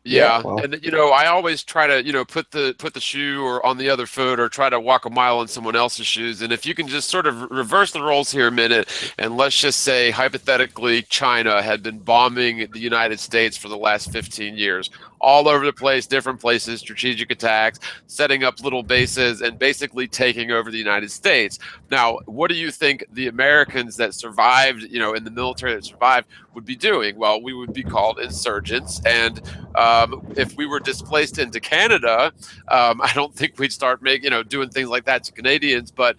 Yeah, and you know, I always try to, you know, put the shoe or on the other foot, or try to walk a mile in someone else's shoes. And if you can just sort of reverse the roles here a minute, and let's just say hypothetically China had been bombing the United States for the last 15 years, all over the place, different places, strategic attacks, setting up little bases, and basically taking over the United States. Now, what do you think the Americans that survived, you know, in the military that survived would be doing? Well, we would be called insurgents, and if we were displaced into Canada, I don't think we'd start doing things like that to Canadians, but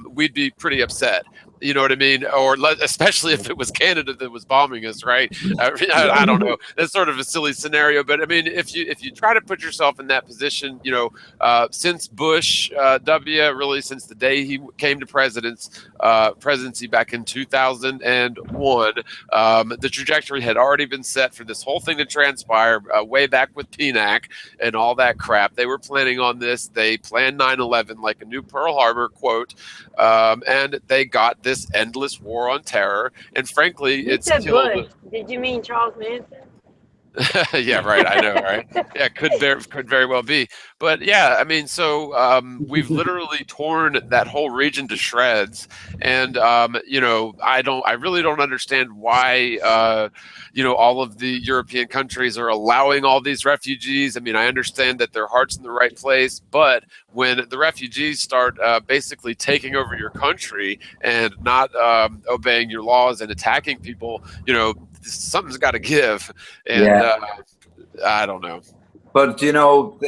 we'd be pretty upset. You know what I mean? Or especially if it was Canada that was bombing us, right? I don't know. That's sort of a silly scenario, but I mean, if you try to put yourself in that position, you know, since Bush really since the day he came to presidency back in 2001, the trajectory had already been set for this whole thing to transpire way back with PNAC and all that crap. They were planning on this. They planned 9/11 like a new Pearl Harbor, quote, and they got this endless war on terror. And frankly, You it's said killed. Bush. Did you mean Charles Manson? Yeah, right. I know, right? Yeah, could very well be. But yeah, I mean, so we've literally torn that whole region to shreds, and you know, I really don't understand why you know, all of the European countries are allowing all these refugees. I mean, I understand that their heart's in the right place, but when the refugees start basically taking over your country and not obeying your laws and attacking people, you know, something's got to give. And I don't know. But you know,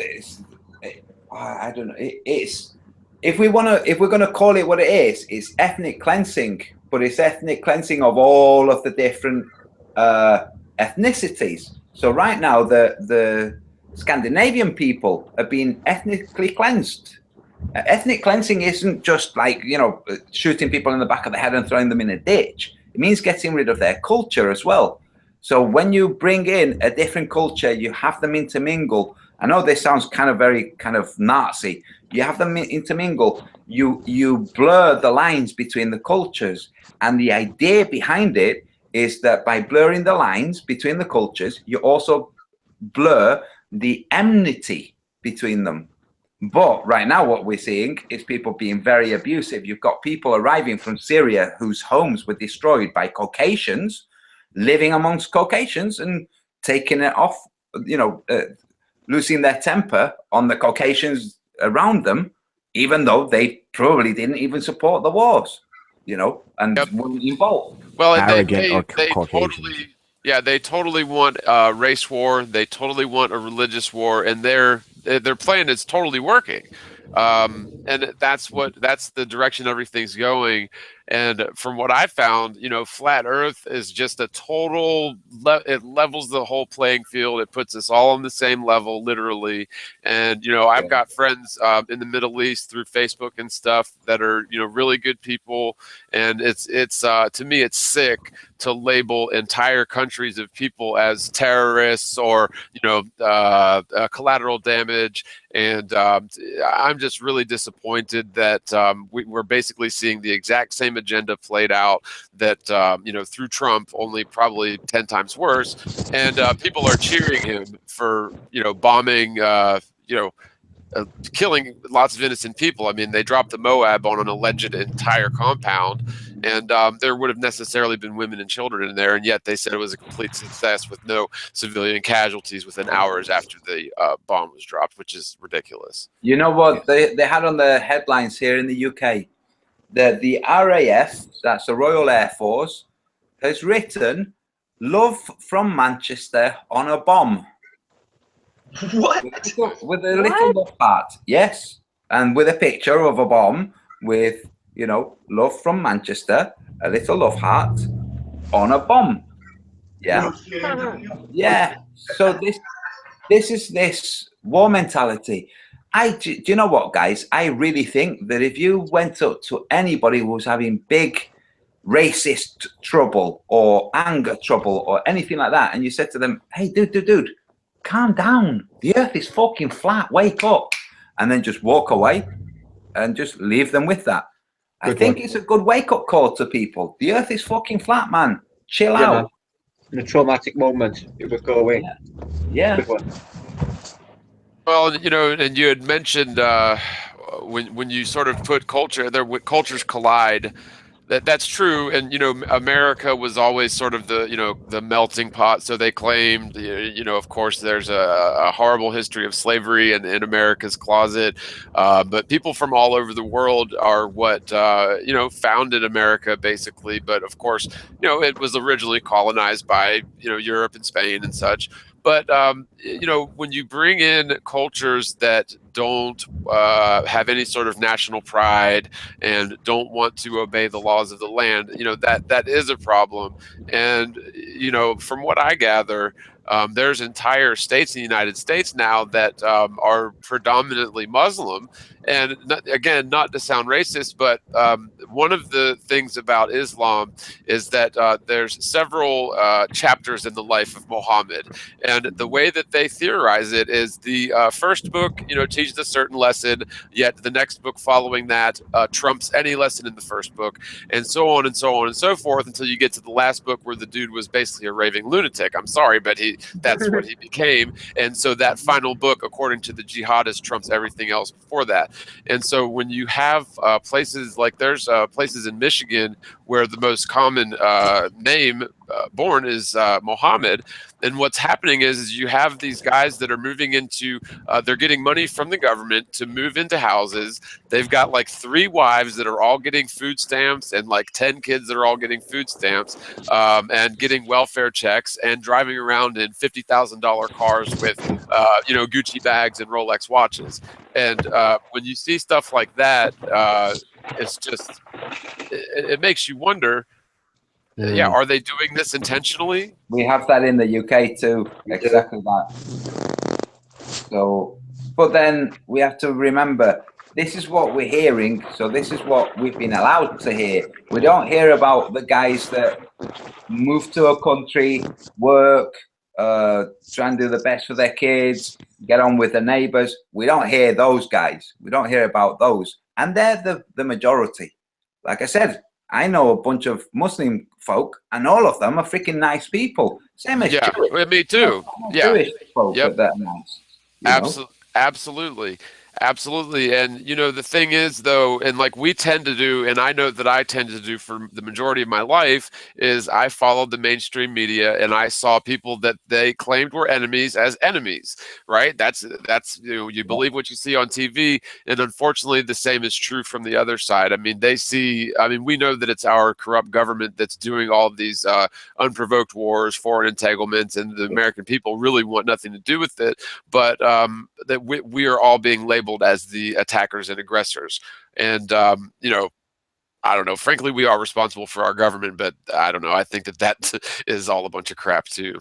I don't know. It's if we're gonna call it what it is, it's ethnic cleansing. But it's ethnic cleansing of all of the different ethnicities. So right now, the Scandinavian people are being ethnically cleansed. Ethnic cleansing isn't just like, you know, shooting people in the back of the head and throwing them in a ditch. It means getting rid of their culture as well. So when you bring in a different culture, you have them intermingle. I know this sounds very Nazi. You have them intermingle. You blur the lines between the cultures. And the idea behind it is that by blurring the lines between the cultures, you also blur the enmity between them. But right now what we're seeing is people being very abusive. You've got people arriving from Syria whose homes were destroyed by Caucasians, living amongst Caucasians and taking it off, you know, losing their temper on the Caucasians around them, even though they probably didn't even support the wars, you know, and weren't involved. Well, they totally want race war. They totally want a religious war, and they're their plan is totally working. And that's the direction everything's going. And from what I found, flat Earth is just a total. It levels the whole playing field. It puts us all on the same level, literally. And I've got friends in the Middle East through Facebook and stuff that are really good people. And it's to me it's sick to label entire countries of people as terrorists or collateral damage. And I'm just really disappointed that we're basically seeing the exact same agenda played out that through Trump, only probably 10 times worse. And people are cheering him for bombing killing lots of innocent people. I mean, they dropped the Moab on an alleged entire compound, and there would have necessarily been women and children in there, and yet they said it was a complete success with no civilian casualties within hours after the bomb was dropped, which is ridiculous. You know what they had on the headlines here in the UK? The RAF, that's the Royal Air Force, has written "Love from Manchester" on a bomb. What? With a little love heart, yes, and with a picture of a bomb with "Love from Manchester," a little love heart on a bomb. Yeah, yeah. So this is this war mentality. Do you know what, guys? I really think that if you went up to anybody who was having big racist trouble or anger trouble or anything like that, and you said to them, "Hey, dude, calm down. The earth is fucking flat. Wake up." And then just walk away and just leave them with that. I think it's a good wake-up call to people. The earth is fucking flat, man. Chill out. Man. In a traumatic moment, it would go away. Yeah. Well, and you had mentioned when you sort of put culture there, when cultures collide, that's true. And America was always sort of the melting pot. So they claimed, of course, there's a horrible history of slavery in America's closet, but people from all over the world are what founded America, basically. But of course, it was originally colonized by Europe and Spain and such. But when you bring in cultures that don't have any sort of national pride and don't want to obey the laws of the land, that is a problem. And from what I gather, there's entire states in the United States now that are predominantly Muslim. And not to sound racist, but one of the things about Islam is that there's several chapters in the life of Muhammad. And the way that they theorize it is the first book, teaches a certain lesson, yet the next book following that trumps any lesson in the first book, and so on and so on and so forth, until you get to the last book where the dude was basically a raving lunatic. I'm sorry, but that's what he became. And so that final book, according to the jihadists, trumps everything else before that. And so when you have places like there's places in Michigan where the most common name born is Mohammed, and what's happening is you have these guys that are moving into they're getting money from the government to move into houses. They've got like 3 wives that are all getting food stamps and like 10 kids that are all getting food stamps and getting welfare checks and driving around in $50,000 cars with Gucci bags and Rolex watches. And when you see stuff like that, it's just it makes you wonder. Yeah, are they doing this intentionally? We have that in the UK too, exactly that. So, but then we have to remember, this is what we're hearing, so this is what we've been allowed to hear. We don't hear about the guys that move to a country, work, try and do the best for their kids, get on with the neighbors. We don't hear those guys. We don't hear about those. And they're the majority. Like I said, I know a bunch of Muslim folk, and all of them are freaking nice people. Same as Jewish. Me too. Jewish folk that are nice. Absolutely. Absolutely. And, the thing is, though, and like we tend to do, and I know that I tend to do for the majority of my life, is I followed the mainstream media and I saw people that they claimed were enemies as enemies, right? That's you believe what you see on TV. And unfortunately, the same is true from the other side. I mean, we know that it's our corrupt government that's doing all of these unprovoked wars, foreign entanglements, and the American people really want nothing to do with it. But that we are all being labeled as the attackers and aggressors. And, I don't know. Frankly, we are responsible for our government, but I don't know. I think that is all a bunch of crap too.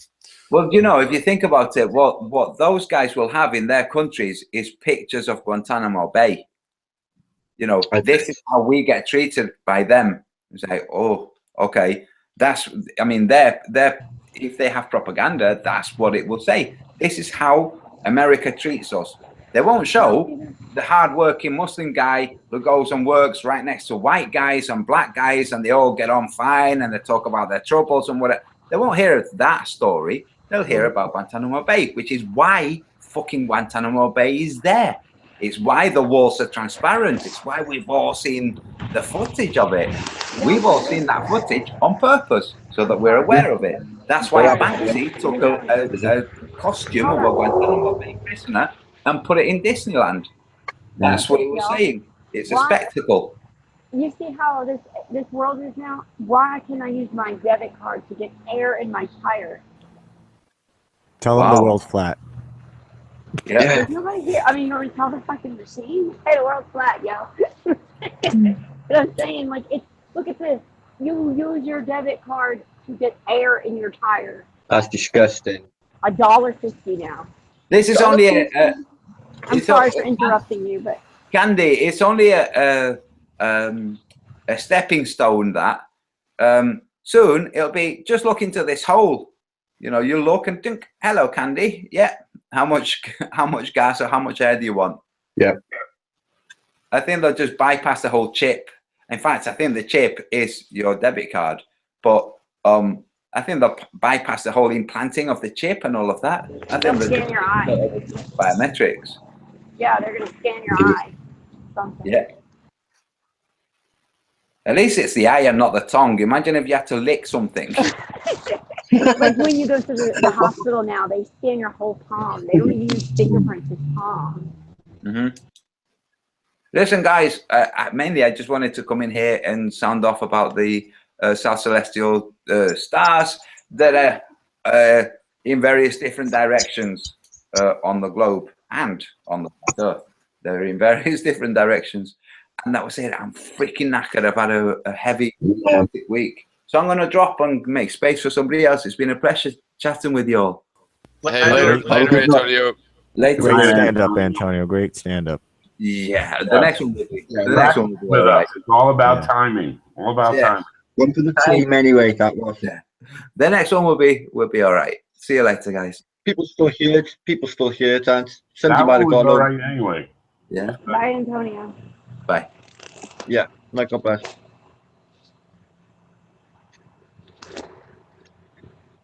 Well, if you think about it, what those guys will have in their countries is pictures of Guantanamo Bay. This is how we get treated by them. It's like, oh, okay. They're if they have propaganda, that's what it will say. This is how America treats us. They won't show the hard-working Muslim guy who goes and works right next to white guys and black guys, and they all get on fine, and they talk about their troubles and whatever. They won't hear that story. They'll hear about Guantanamo Bay, which is why fucking Guantanamo Bay is there. It's why the walls are transparent. It's why we've all seen the footage of it. We've all seen that footage on purpose so that we're aware of it. That's why Banksy took a costume of a Guantanamo Bay prisoner and put it in Disneyland. That's what he was saying. It's a spectacle. You see how this world is now? Why can I use my debit card to get air in my tire? Tell them the world's flat. Yeah. There's nobody here. I mean, you're tell the fucking machine. Hey, the world's flat, yo. But I'm saying, like, look at this. You use your debit card to get air in your tire. That's disgusting. $1.50 now. This is only I'm sorry for interrupting you, but Candy, it's only a stepping stone. That soon it'll be just look into this hole. You look and think, "Hello, Candy. Yeah, how much gas or how much air do you want?" Yeah. I think they'll just bypass the whole chip. In fact, I think the chip is your debit card, but I think they'll bypass the whole implanting of the chip and all of that. I think they'll scan your eye. Biometrics. Yeah, they're going to scan your eye. Something. Yeah. At least it's the eye and not the tongue. Imagine if you had to lick something. Like when you go to the hospital now, they scan your whole palm. They don't even use fingerprints as palm. Mm-hmm. Listen, guys, mainly I just wanted to come in here and sound off about the South Celestial stars that are in various different directions on the globe and on the Earth. They're in various different directions. And that was it. I'm freaking knackered. I've had a heavy week. So I'm going to drop and make space for somebody else. It's been a pleasure chatting with you all. Hey, later, Antonio. Later. Great stand-up, Antonio. Great stand-up. Yeah, the next one will be. The next one will be all right. It's all about timing. All about timing. One for the team anyway. That was. Yeah. The next one will be all right. See you later, guys. People still hear it. And somebody might have gone all right anyway. Yeah. Bye, Antonio. Bye. Yeah, not got bad.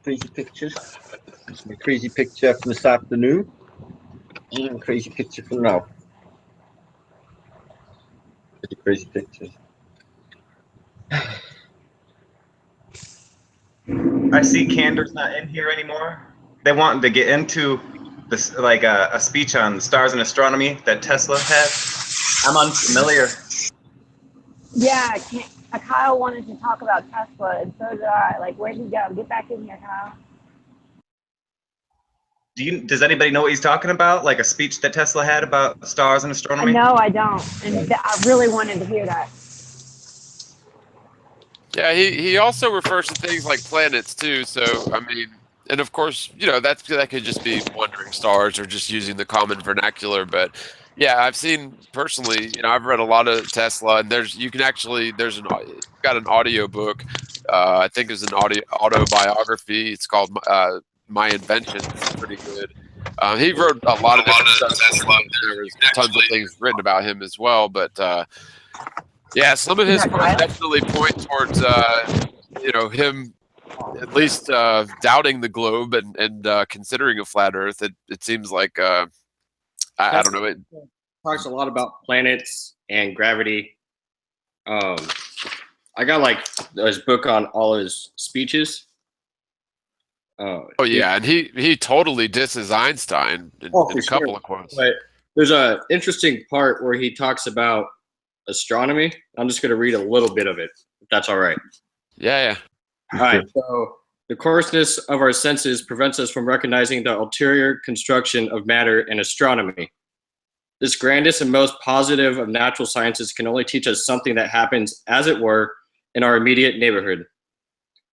Crazy pictures. It's my crazy picture from this afternoon. And a crazy picture from now. Pretty crazy pictures. I see Cander's not in here anymore. They wanted to get into this, like a speech on stars and astronomy that Tesla had. I'm unfamiliar. Yeah, Kyle wanted to talk about Tesla, and so did I. Like, where'd he go? Get back in here, Kyle. Does anybody know what he's talking about? Like a speech that Tesla had about stars and astronomy? No, I don't, and I really wanted to hear that. Yeah, he also refers to things like planets too. So I mean, and of course, that could just be wandering stars or just using the common vernacular. But yeah, I've seen personally. I've read a lot of Tesla, and there's got an audio book. I think it's an autobiography. It's called My Invention. It's pretty good. He wrote a lot of different stuff. There was tons of things written about him as well, but. Yeah, some of his quotes definitely point towards, him at least doubting the globe and considering a flat Earth. It seems like I don't know. talks a lot about planets and gravity. I got like his book on all his speeches. Oh yeah, and he totally disses Einstein in a couple of quotes. But there's a interesting part where he talks about astronomy. I'm just going to read a little bit of it, if that's all right. Yeah. All right. So the coarseness of our senses prevents us from recognizing the ulterior construction of matter in astronomy. This grandest and most positive of natural sciences can only teach us something that happens, as it were, in our immediate neighborhood.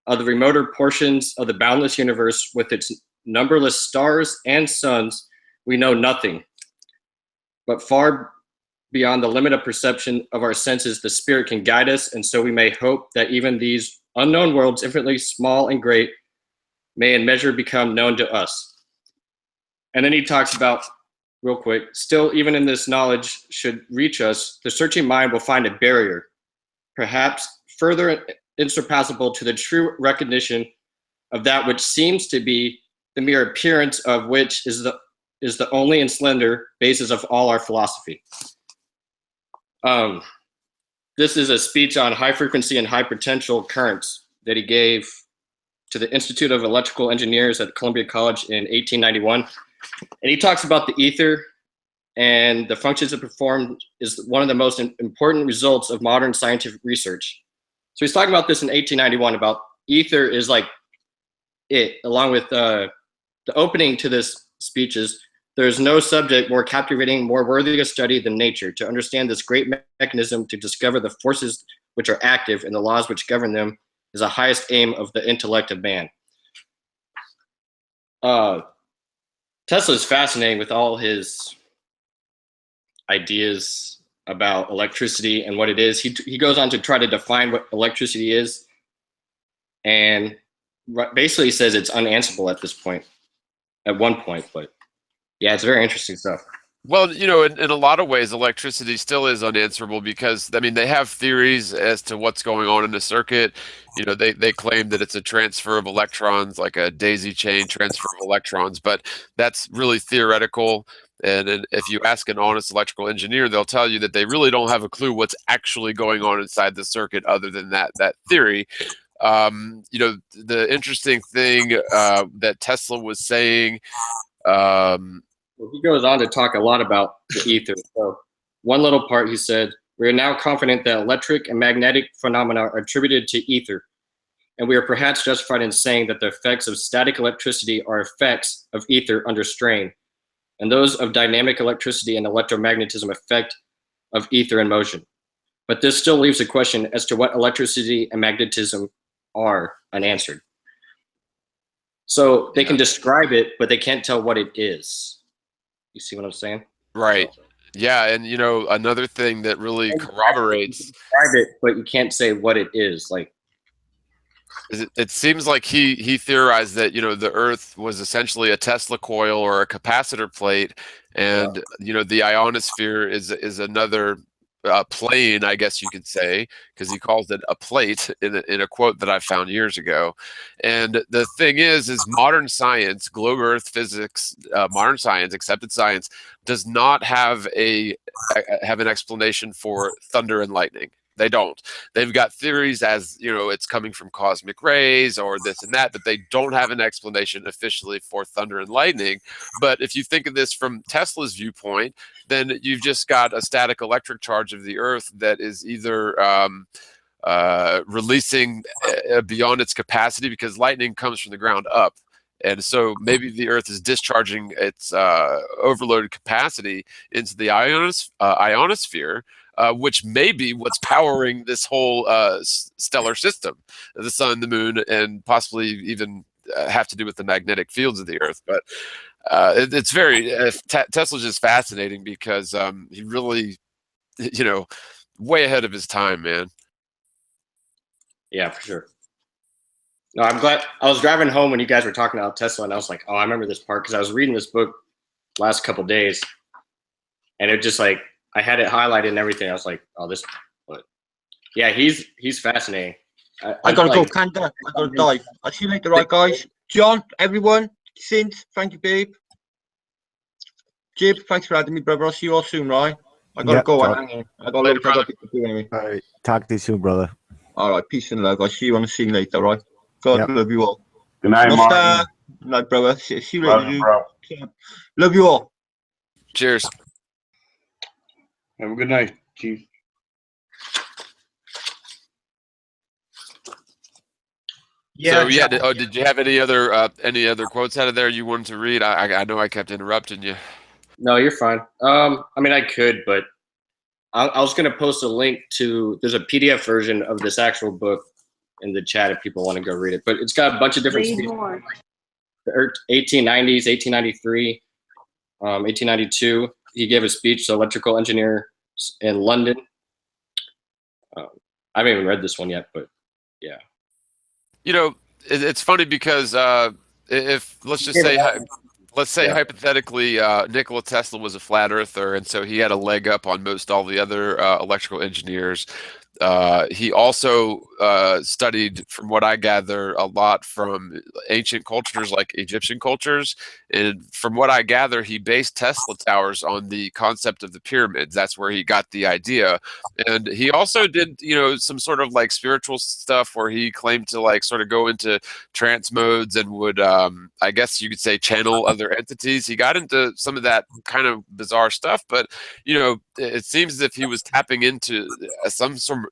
Of the remoter portions of the boundless universe with its numberless stars and suns, we know nothing. But far beyond the limit of perception of our senses, the spirit can guide us, and so we may hope that even these unknown worlds, infinitely small and great, may in measure become known to us. And then he talks about, real quick, still even in this knowledge should reach us, the searching mind will find a barrier, perhaps further insurpassable to the true recognition of that which seems to be the mere appearance of which is the only and slender basis of all our philosophy. This is a speech on high frequency and high potential currents that he gave to the Institute of Electrical Engineers at Columbia College in 1891. And he talks about the ether and the functions it performed is one of the most important results of modern scientific research. So he's talking about this in 1891 about ether is like it, along with the opening to this speech is, there's no subject more captivating, more worthy of study than nature. To understand this great mechanism, to discover the forces which are active and the laws which govern them is the highest aim of the intellect of man. Tesla is fascinating with all his ideas about electricity and what it is. He goes on to try to define what electricity is, and basically says it's unanswerable at this point, at one point. But yeah, it's very interesting stuff. Well, you know, in a lot of ways, electricity still is unanswerable because, I mean, they have theories as to what's going on in the circuit. You know, they claim that it's a transfer of electrons, like a daisy chain transfer of electrons, but that's really theoretical. And if you ask an honest electrical engineer, they'll tell you that they really don't have a clue what's actually going on inside the circuit other than that theory. You know, the interesting thing that Tesla was saying, well, he goes on to talk a lot about the ether. So one little part, he said, we are now confident that electric and magnetic phenomena are attributed to ether. And we are perhaps justified in saying that the effects of static electricity are effects of ether under strain, and those of dynamic electricity and electromagnetism effect of ether in motion. But this still leaves a question as to what electricity and magnetism are unanswered. So they can describe it, but they can't tell what it is. You see what I'm saying? Right. Yeah, and you know, another thing that really corroborates, describe it, but you can't say what it is. Like, it seems like he theorized that, you know, the Earth was essentially a Tesla coil or a capacitor plate, and you know, the ionosphere is another plane, I guess you could say, because he calls it a plate in a quote that I found years ago. And the thing is modern science, globe Earth physics, modern science, accepted science, does not have an explanation for thunder and lightning. They don't. They've got theories as, you know, it's coming from cosmic rays or this and that, but they don't have an explanation officially for thunder and lightning. But if you think of this from Tesla's viewpoint, then you've just got a static electric charge of the Earth that is either releasing beyond its capacity, because lightning comes from the ground up. And so maybe the Earth is discharging its overloaded capacity into the ionosphere, which may be what's powering this whole stellar system, the sun, the moon, and possibly even have to do with the magnetic fields of the Earth. But it's very Tesla's just fascinating because he really, you know, way ahead of his time, man. Yeah, for sure. No, I'm glad. I was driving home when you guys were talking about Tesla, and I was like, oh, I remember this part because I was reading this book last couple days, and it just like, I had it highlighted and everything. I was like, oh, this, but yeah, he's fascinating. I gotta go, Kanda. I gotta dive. I'll see you later, right, guys? John, everyone, Synth, thank you, babe. Jib, thanks for having me, brother. I'll see you all soon, right? I gotta go. I got a lot of things to do anyway. All right. Talk to you soon, brother. All right. Peace and love. I'll see you on the scene later, right? God love you all. Good night, Martin. Good night, brother. See you Love later, you, dude. bro. Love you all. Cheers. Have a good night, Chief. Yeah. So yeah, did you have any other quotes out of there you wanted to read? I know I kept interrupting you. No, you're fine. I mean, I could, but I was going to post a link to. There's a PDF version of this actual book in the chat if people want to go read it. But it's got a bunch of different speeches. The 1890s, 1893, 1892. He gave a speech to electrical engineers in London. I haven't even read this one yet, but yeah. You know, it's funny because if let's say hypothetically Nikola Tesla was a flat earther, and so he had a leg up on most all the other electrical engineers. He also studied, from what I gather, a lot from ancient cultures like Egyptian cultures. And from what I gather, he based Tesla towers on the concept of the pyramids. That's where he got the idea. And he also did, some sort of like spiritual stuff where he claimed to like sort of go into trance modes and would, I guess you could say, channel other entities. He got into some of that kind of bizarre stuff, but it seems as if he was tapping into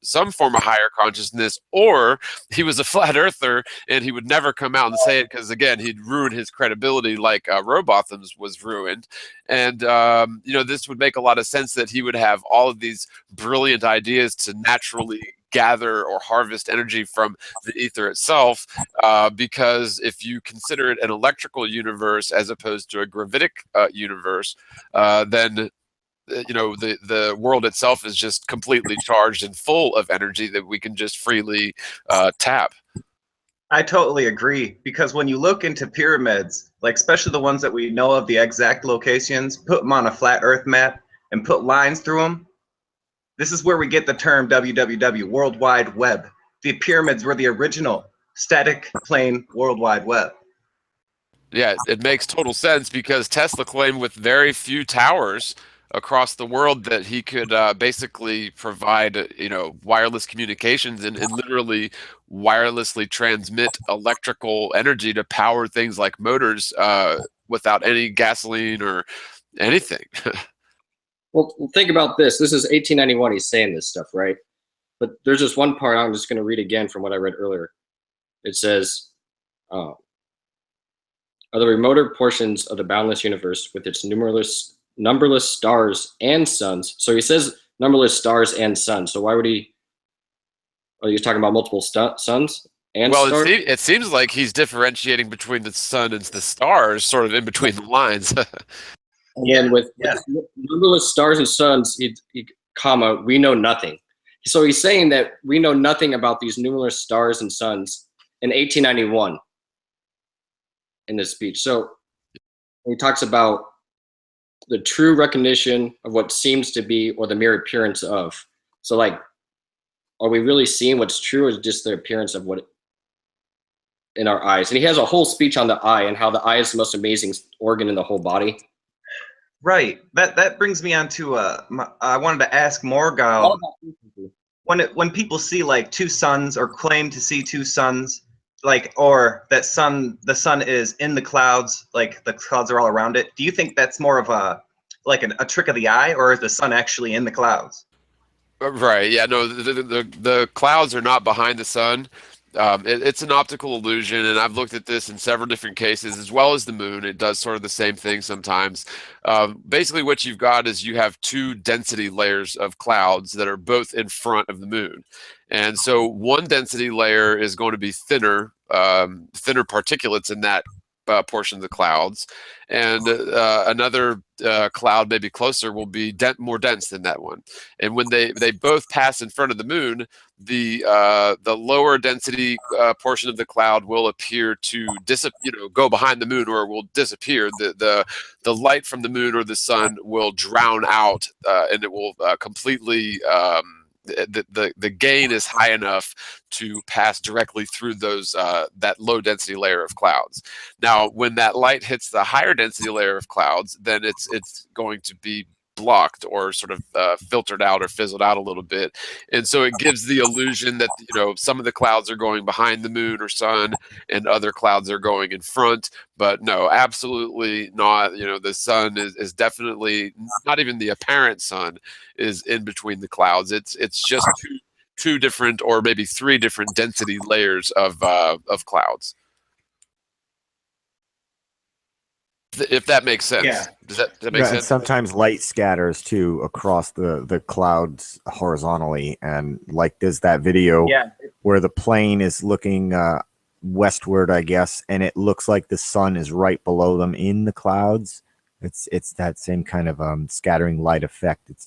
some form of higher consciousness, or he was a flat earther and he would never come out and say it because, again, he'd ruin his credibility like Robotham's was ruined. And this would make a lot of sense that he would have all of these brilliant ideas to naturally gather or harvest energy from the ether itself, because if you consider it an electrical universe as opposed to a gravitic universe, then the world itself is just completely charged and full of energy that we can just freely tap. I totally agree, because when you look into pyramids, like especially the ones that we know of the exact locations, put them on a flat earth map and put lines through them, this is where we get the term WWW, World Wide Web. The pyramids were the original static plane World Wide Web. Yeah, it makes total sense, because Tesla claimed with very few towers across the world that he could basically provide wireless communications and literally wirelessly transmit electrical energy to power things like motors without any gasoline or anything. Well, think about this. This is 1891. He's saying this stuff, right? But there's this one part I'm just going to read again from what I read earlier. It says, are the remoter portions of the boundless universe with its numberless stars and suns. So he says numberless stars and suns. So why would he? Are you talking about multiple suns and stars? It seems like he's differentiating between the sun and the stars, sort of in between the lines. And with numberless stars and suns, comma, we know nothing. So he's saying that we know nothing about these numerous stars and suns in 1891 in this speech. So he talks about the true recognition of what seems to be, or the mere appearance of. So like, are we really seeing what's true, or is it just the appearance of what in our eyes? And he has a whole speech on the eye and how the eye is the most amazing organ in the whole body. Right. That brings me on to I wanted to ask Morgile, when people see like two suns, or claim to see two suns, like, or that the sun is in the clouds, like the clouds are all around it, do you think that's more of a trick of the eye, or is the sun actually in the clouds? Right. Yeah. No. The clouds are not behind the sun. It's an optical illusion, and I've looked at this in several different cases, as well as the moon. It does sort of the same thing sometimes. Basically, what you've got is you have two density layers of clouds that are both in front of the moon. And so one density layer is going to be thinner particulates in that portion of the clouds, and another cloud maybe closer will be more dense than that one. And when they both pass in front of the moon, the lower density portion of the cloud will appear to go behind the moon, or will disappear. The light from the moon or the sun will drown out, and it will completely the gain is high enough to pass directly through those that low density layer of clouds. Now, when that light hits the higher density layer of clouds, then it's going to be blocked or sort of filtered out or fizzled out a little bit, and so it gives the illusion that some of the clouds are going behind the moon or sun and other clouds are going in front. But no, absolutely not. The sun is definitely not, even the apparent sun is in between the clouds. It's just two different or maybe three different density layers of clouds. If that makes sense. Yeah. Does that make sense? And sometimes light scatters too across the clouds horizontally, and like there's that video where the plane is looking westward, I guess, and it looks like the sun is right below them in the clouds. It's that same kind of scattering light effect. It's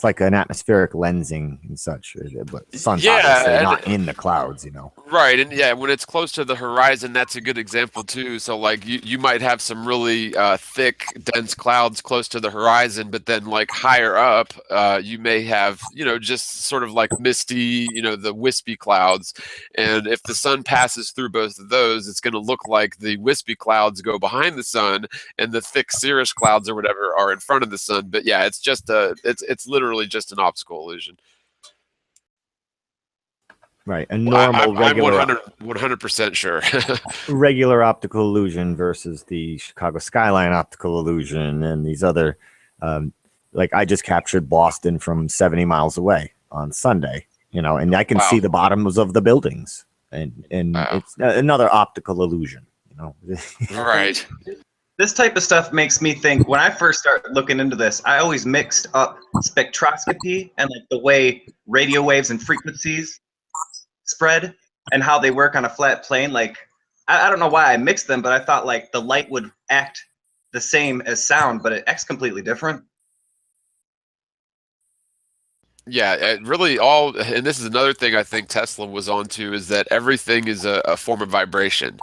like an atmospheric lensing and such, but the sun's obviously not in the clouds, Right, and when it's close to the horizon, that's a good example too. So like you might have some really thick, dense clouds close to the horizon, but then like higher up, you may have just sort of like misty, the wispy clouds. And if the sun passes through both of those, it's going to look like the wispy clouds go behind the sun, and the thick cirrus clouds or whatever are in front of the sun. But yeah, it's just it's literally just an optical illusion. Right, a normal regular. I'm 100% sure. Regular optical illusion versus the Chicago skyline optical illusion, and these other, like I just captured Boston from 70 miles away on Sunday, and I can see the bottoms of the buildings, and it's another optical illusion, Right. This type of stuff makes me think, when I first started looking into this, I always mixed up spectroscopy and like the way radio waves and frequencies spread and how they work on a flat plane. Like, I don't know why I mixed them, but I thought like the light would act the same as sound, but it acts completely different. Yeah, it really all, and this is another thing I think Tesla was onto, is that everything is a form of vibration.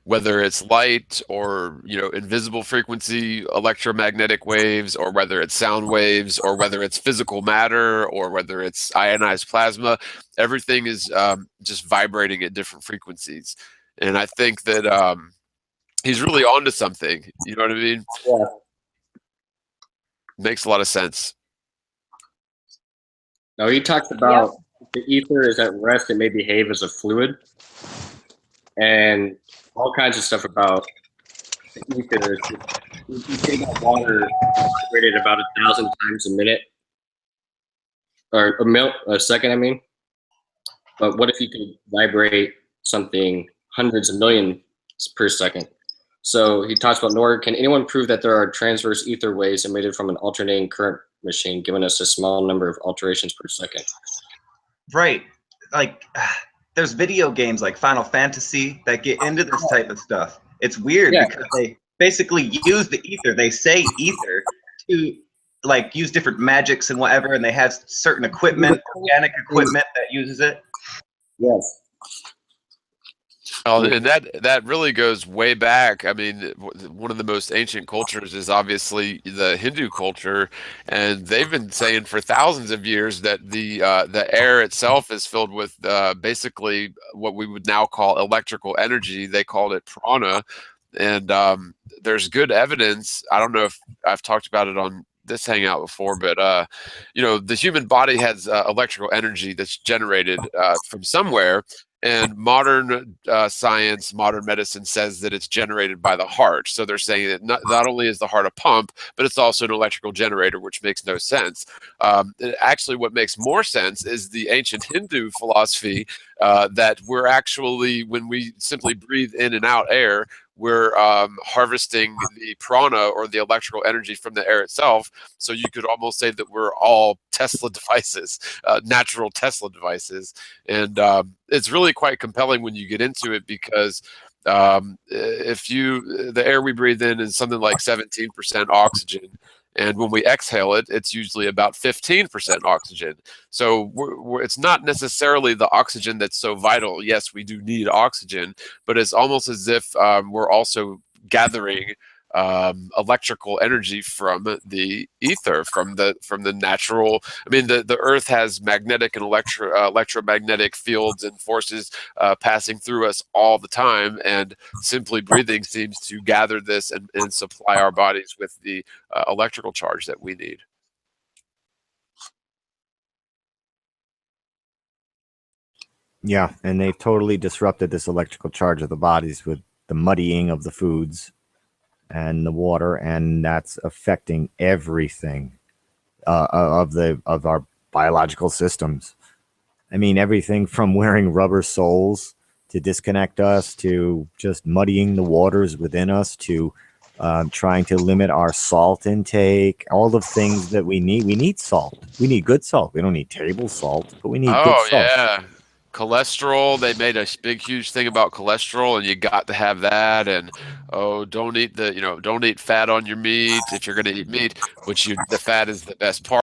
Whether it's light or invisible frequency electromagnetic waves, or whether it's sound waves, or whether it's physical matter, or whether it's ionized plasma, everything is just vibrating at different frequencies. And I think that he's really onto something. You know what I mean? Yeah. Makes a lot of sense. Now he talks about the ether is at rest; it may behave as a fluid, and all kinds of stuff about the ether. You take that water vibrated about 1,000 times a minute, or a second, I mean. But what if you could vibrate something hundreds of millions per second? So he talks about, nor can anyone prove that there are transverse ether waves emitted from an alternating current machine, giving us a small number of alterations per second. Right. Like, there's video games like Final Fantasy that get into this type of stuff. It's weird because they basically use the ether. They say ether to like use different magics and whatever, and they have certain equipment, organic equipment that uses it. Yes. Oh, and that really goes way back. I mean, one of the most ancient cultures is obviously the Hindu culture, and they've been saying for thousands of years that the air itself is filled with basically what we would now call electrical energy. They called it prana, and there's good evidence. I don't know if I've talked about it on this hangout before, but the human body has electrical energy that's generated from somewhere. And modern science, modern medicine says that it's generated by the heart. So they're saying that not only is the heart a pump, but it's also an electrical generator, which makes no sense. Actually, what makes more sense is the ancient Hindu philosophy that we're actually, when we simply breathe in and out air, we're harvesting the prana or the electrical energy from the air itself. So you could almost say that we're all Tesla devices, natural Tesla devices. And it's really quite compelling when you get into it, because the air we breathe in is something like 17% oxygen. And when we exhale it, it's usually about 15% oxygen. So it's not necessarily the oxygen that's so vital. Yes, we do need oxygen, but it's almost as if we're also gathering electrical energy from the ether, from the natural. I mean, the Earth has magnetic and electromagnetic fields and forces passing through us all the time, and simply breathing seems to gather this and supply our bodies with the electrical charge that we need. Yeah, and they've totally disrupted this electrical charge of the bodies with the muddying of the foods and the water, and that's affecting everything of our biological systems. I mean, everything from wearing rubber soles to disconnect us, to just muddying the waters within us, to trying to limit our salt intake. All the things that we need. We need salt. We need good salt. We don't need table salt, but we need good salt. Yeah. Cholesterol, they made a big huge thing about cholesterol, and you got to have that. And don't eat fat on your meat if you're going to eat meat, the fat is the best part.